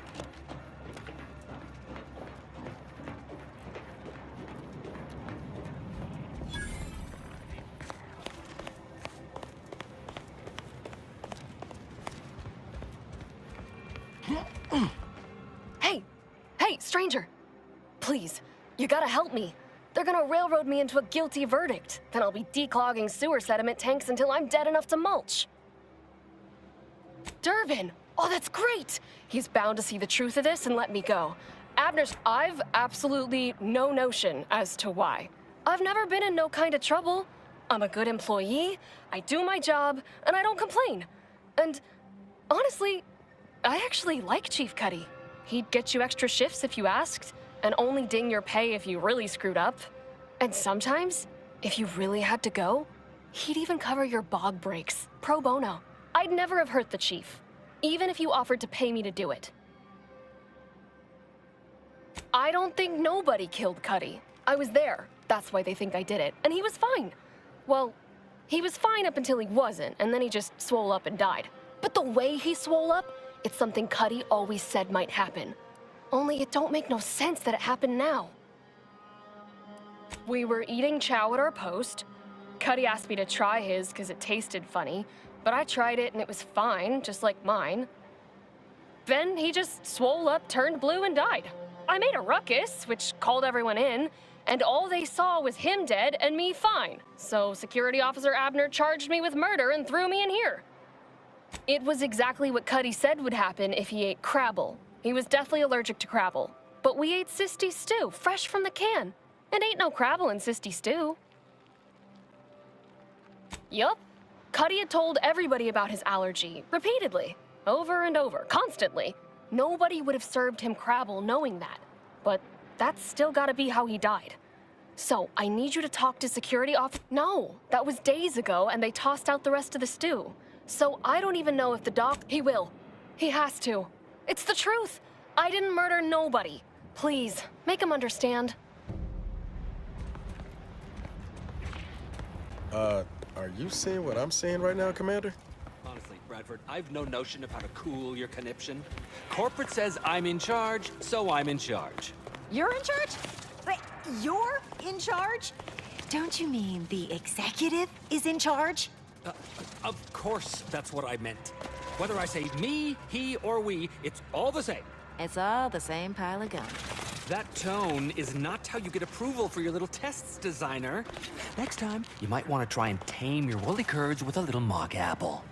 Hey, stranger! Please, you gotta help me. They're gonna railroad me into a guilty verdict. Then I'll be declogging sewer sediment tanks until I'm dead enough to mulch. Durbin! Oh, that's great! He's bound to see the truth of this and let me go. I've absolutely no notion as to why. I've never been in no kind of trouble. I'm a good employee, I do my job, and I don't complain. And honestly, I actually like Chief Cuddy. He'd get you extra shifts if you asked, and only ding your pay if you really screwed up. And sometimes, if you really had to go, he'd even cover your bog breaks, pro bono. I'd never have hurt the chief, even if you offered to pay me to do it. I don't think nobody killed Cuddy. I was there. That's why they think I did it. And he was fine. Well, he was fine up until he wasn't, and then he just swole up and died. But the way he swole up, it's something Cuddy always said might happen. Only it don't make no sense that it happened now. We were eating chow at our post. Cuddy asked me to try his because it tasted funny, but I tried it and it was fine, just like mine. Then he just swole up, turned blue, and died. I made a ruckus, which called everyone in, and all they saw was him dead and me fine. So Security Officer Abner charged me with murder and threw me in here. It was exactly what Cuddy said would happen if he ate Crabble. He was deathly allergic to Crabble. But we ate Sisty stew, fresh from the can. And ain't no Crabble in Sisty stew. Yup. Cuddy had told everybody about his allergy, repeatedly. Over and over, constantly. Nobody would have served him Crabble knowing that. But that's still gotta be how he died. So, I need you to talk to security off— No, that was days ago and they tossed out the rest of the stew. So I don't even know if the doc— He will. He has to. It's the truth. I didn't murder nobody. Please, make him understand. Are you seeing what I'm seeing right now, Commander? Honestly, Bradford, I've no notion of how to cool your conniption. Corporate says I'm in charge, so I'm in charge. You're in charge? Wait, you're in charge? Don't you mean the executive is in charge? Of course that's what I meant. Whether I say me, he, or we, it's all the same. It's all the same pile of gum. That tone is not how you get approval for your little tests, designer. Next time, you might want to try and tame your woolly curds with a little mock apple.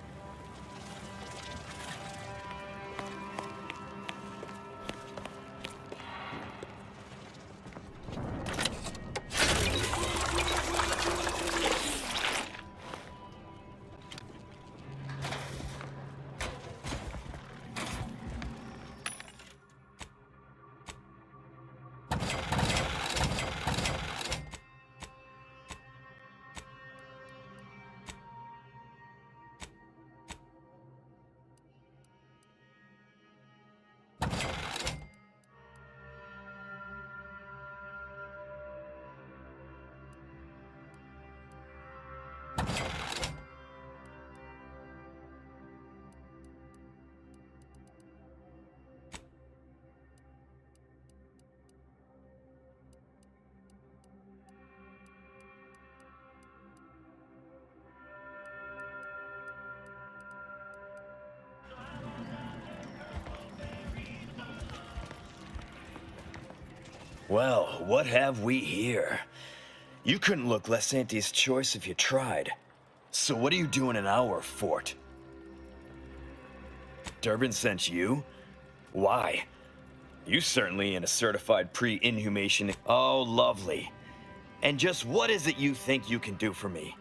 Well, what have we here? You couldn't look less Auntie's choice if you tried. So what are you doing in our fort? Durbin sent you? Why? You certainly ain't a certified pre-inhumation. Oh, lovely. And just what is it you think you can do for me?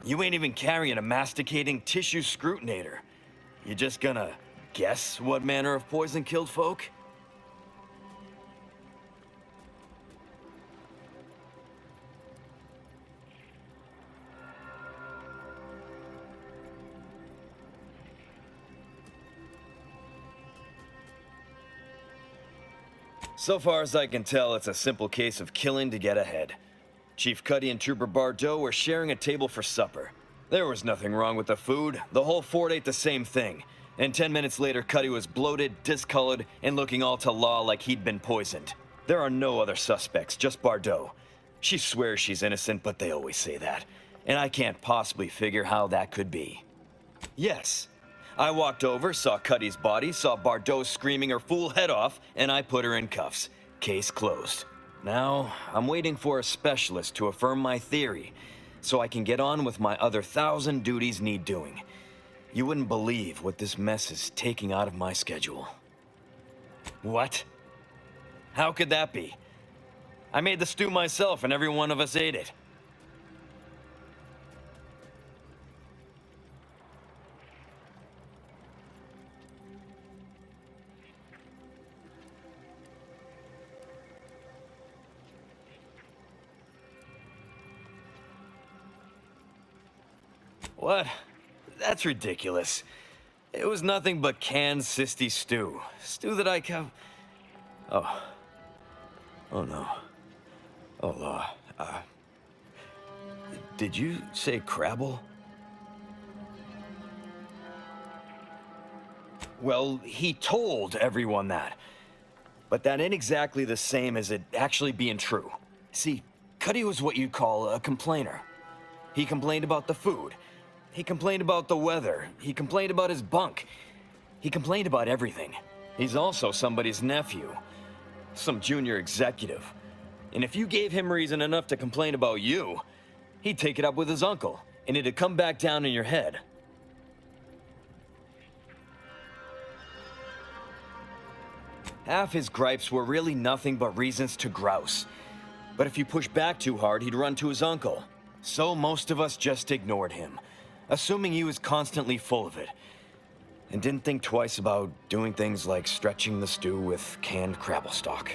You ain't even carrying a masticating tissue scrutinator. You just gonna guess what manner of poison killed folk? So far as I can tell, it's a simple case of killing to get ahead. Chief Cuddy and Trooper Bardot were sharing a table for supper. There was nothing wrong with the food. The whole fort ate the same thing. And 10 minutes later, Cuddy was bloated, discolored, and looking all to law like he'd been poisoned. There are no other suspects, just Bardot. She swears she's innocent, but they always say that. And I can't possibly figure how that could be. Yes. I walked over, saw Cuddy's body, saw Bardot screaming her fool head off, and I put her in cuffs. Case closed. Now, I'm waiting for a specialist to affirm my theory, so I can get on with my other 1,000 duties need doing. You wouldn't believe what this mess is taking out of my schedule. What? How could that be? I made the stew myself, and every one of us ate it. What? That's ridiculous. It was nothing but canned sisty stew. Stew that I Oh. Oh no. Oh, did you say Crabble? Well, he told everyone that. But that ain't exactly the same as it actually being true. See, Cuddy was what you'd call a complainer. He complained about the food. He complained about the weather. He complained about his bunk. He complained about everything. He's also somebody's nephew. Some junior executive. And if you gave him reason enough to complain about you, he'd take it up with his uncle, and it'd come back down in your head. Half his gripes were really nothing but reasons to grouse. But if you push back too hard, he'd run to his uncle. So most of us just ignored him, assuming he was constantly full of it, and didn't think twice about doing things like stretching the stew with canned crabble stock.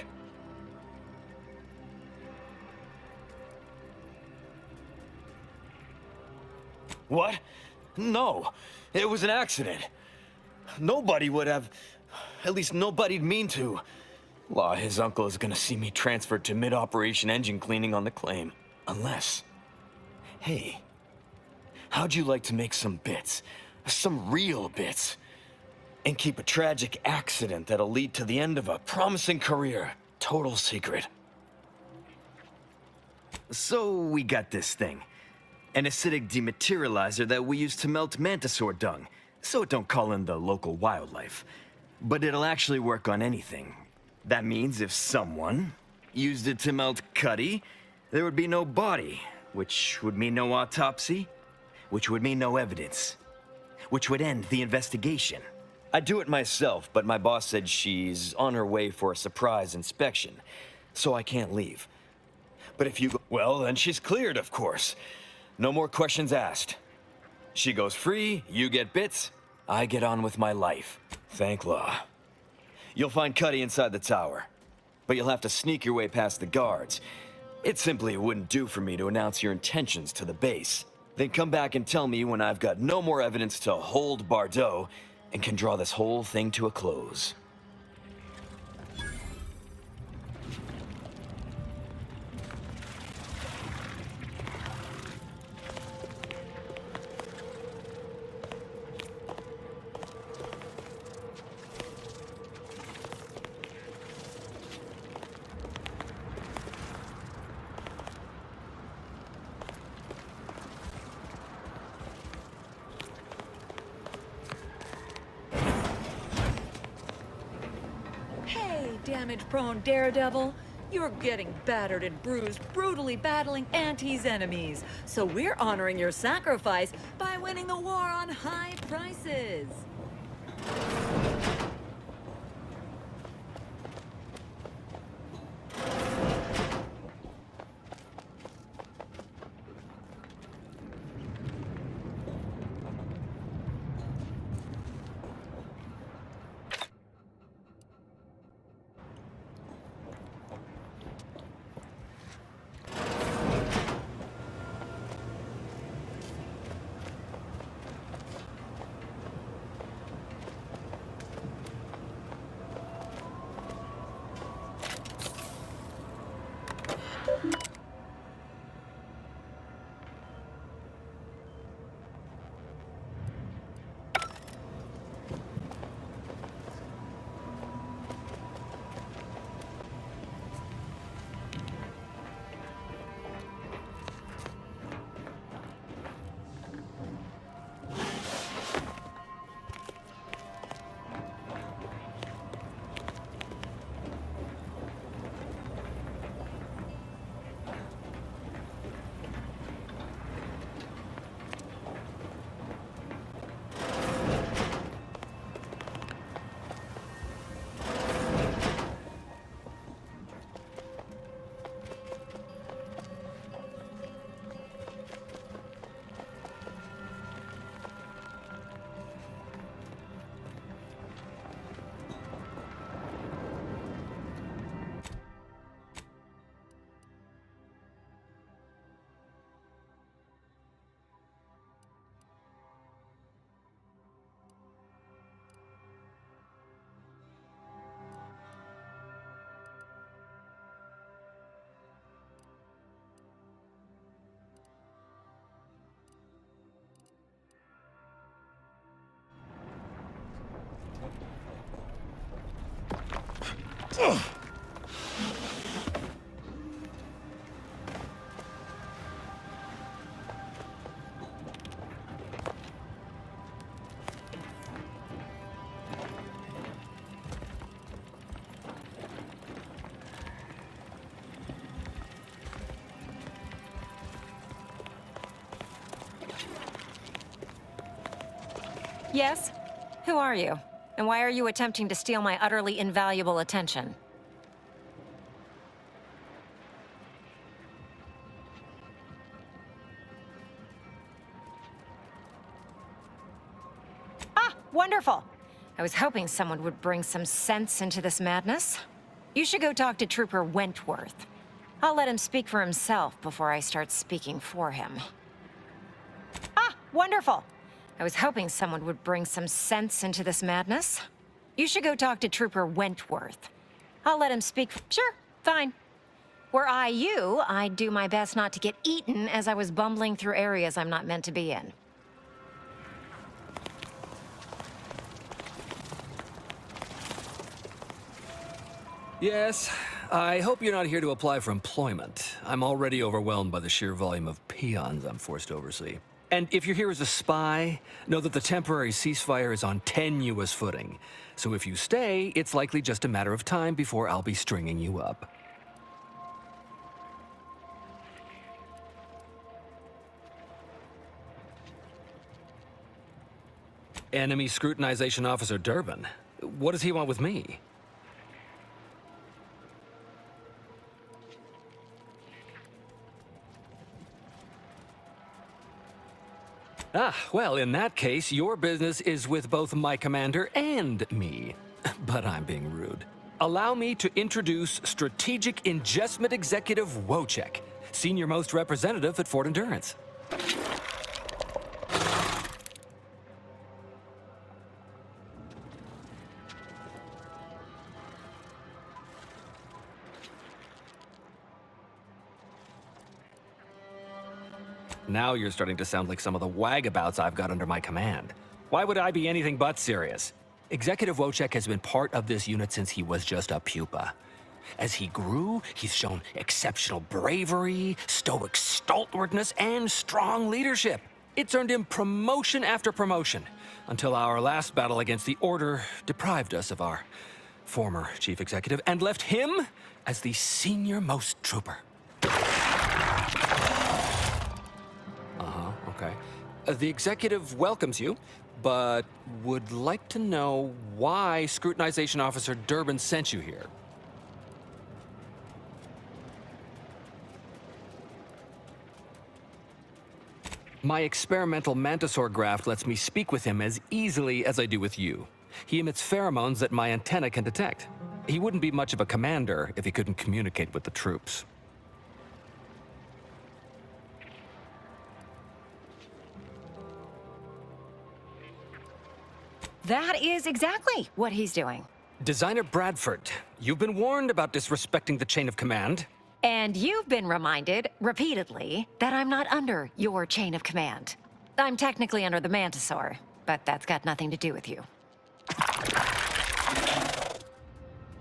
What? No, it was an accident. Nobody would have, at least nobody'd mean to. Law, his uncle is gonna see me transferred to mid-operation engine cleaning on the claim. Unless, hey, how'd you like to make some bits? Some real bits? And keep a tragic accident that'll lead to the end of a promising career. Total secret. So we got this thing. An acidic dematerializer that we use to melt mantisaur dung, so it don't call in the local wildlife. But it'll actually work on anything. That means if someone used it to melt Cuddy, there would be no body, which would mean no autopsy, which would mean no evidence, which would end the investigation. I'd do it myself, but my boss said she's on her way for a surprise inspection, so I can't leave. But if you go, well, then she's cleared, of course. No more questions asked. She goes free, you get bits, I get on with my life. Thank law. You'll find Cuddy inside the tower, but you'll have to sneak your way past the guards. It simply wouldn't do for me to announce your intentions to the base. Then come back and tell me when I've got no more evidence to hold Bardot and can draw this whole thing to a close. Damage-prone daredevil. You're getting battered and bruised, brutally battling Auntie's enemies. So we're honoring your sacrifice by winning the war on high prices. Yes? Who are you? And why are you attempting to steal my utterly invaluable attention? Ah, wonderful! I was hoping someone would bring some sense into this madness. You should go talk to Trooper Wentworth. I'll let him speak for himself before I start speaking for him. Ah, wonderful! I was hoping someone would bring some sense into this madness. You should go talk to Trooper Wentworth. I'll let him speak. Sure, fine. Were I you, I'd do my best not to get eaten as I was bumbling through areas I'm not meant to be in. Yes, I hope you're not here to apply for employment. I'm already overwhelmed by the sheer volume of peons I'm forced to oversee. And if you're here as a spy, know that the temporary ceasefire is on tenuous footing. So if you stay, it's likely just a matter of time before I'll be stringing you up. Enemy Scrutinization Officer Durbin. What does he want with me? Ah, well, in that case, your business is with both my commander and me. But I'm being rude. Allow me to introduce Strategic Ingestment Executive Wojciech, Senior Most Representative at Fort Endurance. Now you're starting to sound like some of the wagabouts I've got under my command. Why would I be anything but serious? Executive Wojciech has been part of this unit since he was just a pupa. As he grew, he's shown exceptional bravery, stoic stalwartness, and strong leadership. It's earned him promotion after promotion, until our last battle against the Order deprived us of our former chief executive, and left him as the senior-most trooper. Okay. The executive welcomes you, but would like to know why Scrutinization Officer Durbin sent you here. My experimental mantisaur graft lets me speak with him as easily as I do with you. He emits pheromones that my antenna can detect. He wouldn't be much of a commander if he couldn't communicate with the troops. That is exactly what he's doing. Designer Bradford, you've been warned about disrespecting the chain of command. And you've been reminded, repeatedly, that I'm not under your chain of command. I'm technically under the Mantisaur, but that's got nothing to do with you.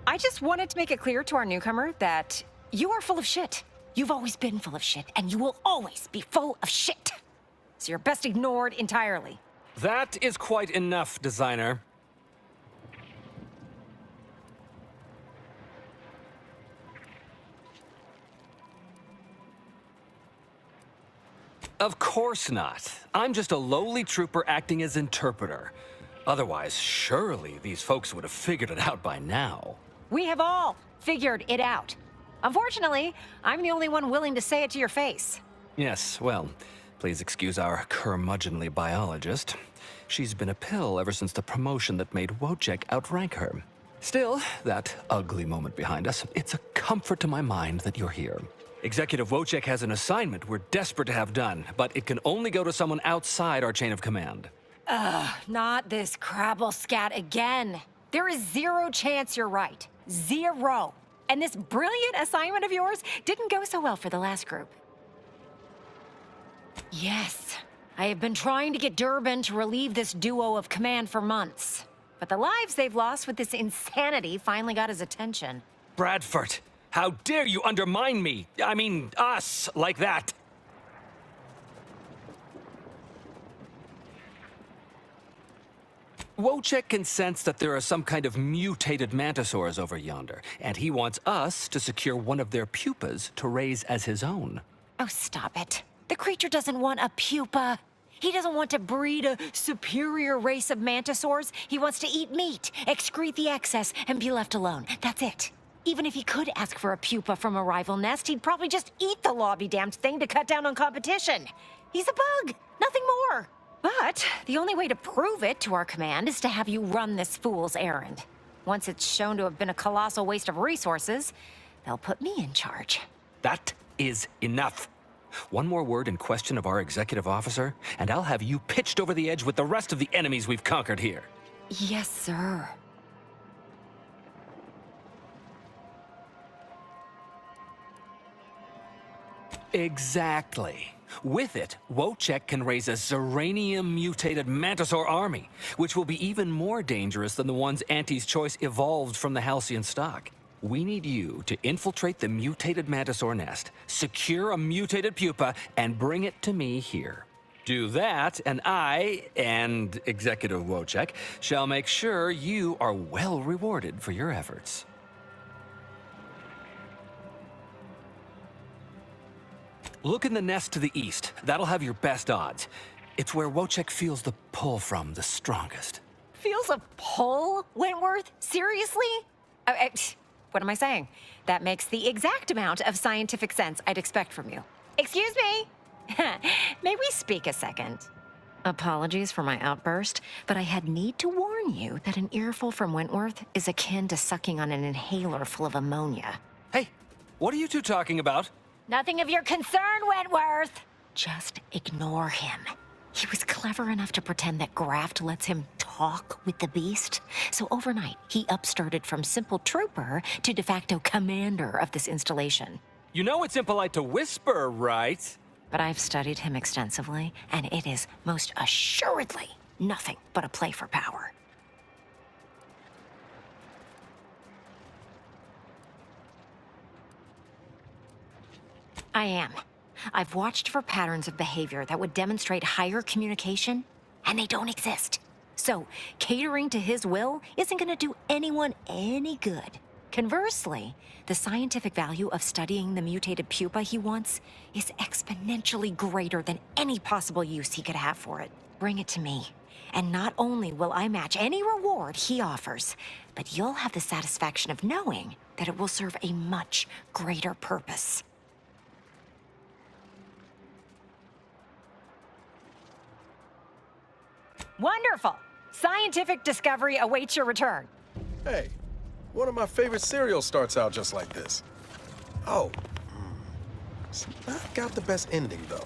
I just wanted to make it clear to our newcomer that you are full of shit. You've always been full of shit, and you will always be full of shit. So you're best ignored entirely. That is quite enough, Designer. Of course not. I'm just a lowly trooper acting as interpreter. Otherwise, surely these folks would have figured it out by now. We have all figured it out. Unfortunately, I'm the only one willing to say it to your face. Yes, well, please excuse our curmudgeonly biologist. She's been a pill ever since the promotion that made Wojciech outrank her. Still, that ugly moment behind us, it's a comfort to my mind that you're here. Executive Wojciech has an assignment we're desperate to have done, but it can only go to someone outside our chain of command. Ugh, not this crabble scat again. There is zero chance you're right. Zero. And this brilliant assignment of yours didn't go so well for the last group. Yes, I have been trying to get Durbin to relieve this duo of command for months. But the lives they've lost with this insanity finally got his attention. Bradford, how dare you undermine me? I mean, us, like that. Wojciech can sense that there are some kind of mutated mantisaurs over yonder, and he wants us to secure one of their pupas to raise as his own. Oh, stop it. The creature doesn't want a pupa. He doesn't want to breed a superior race of mantisaurs. He wants to eat meat, excrete the excess, and be left alone. That's it. Even if he could ask for a pupa from a rival nest, he'd probably just eat the law-be-damned thing to cut down on competition. He's a bug, nothing more. But the only way to prove it to our command is to have you run this fool's errand. Once it's shown to have been a colossal waste of resources, they'll put me in charge. That is enough. One more word in question of our executive officer, and I'll have you pitched over the edge with the rest of the enemies we've conquered here. Yes, sir. Exactly. With it, Wojciech can raise a Zeranium-mutated Mantisaur army, which will be even more dangerous than the ones Auntie's Choice evolved from the Halcyon stock. We need you to infiltrate the mutated Mantisaur nest, secure a mutated pupa, and bring it to me here. Do that, and I, and Executive Wojciech, shall make sure you are well rewarded for your efforts. Look in the nest to the east. That'll have your best odds. It's where Wojciech feels the pull from the strongest. Feels a pull, Wentworth? Seriously? What am I saying? That makes the exact amount of scientific sense I'd expect from you. Excuse me? May we speak a second? Apologies for my outburst, but I had need to warn you that an earful from Wentworth is akin to sucking on an inhaler full of ammonia. Hey, what are you two talking about? Nothing of your concern, Wentworth! Just ignore him. He was clever enough to pretend that Graft lets him talk with the beast. So overnight, he upstarted from simple trooper to de facto commander of this installation. You know it's impolite to whisper, right? But I've studied him extensively, and it is most assuredly nothing but a play for power. I am. I've watched for patterns of behavior that would demonstrate higher communication, and they don't exist. So, catering to his will isn't going to do anyone any good. Conversely, the scientific value of studying the mutated pupa he wants is exponentially greater than any possible use he could have for it. Bring it to me, and not only will I match any reward he offers, but you'll have the satisfaction of knowing that it will serve a much greater purpose. Wonderful! Scientific discovery awaits your return. Hey, one of my favorite cereals starts out just like this. Oh, it's not got the best ending, though.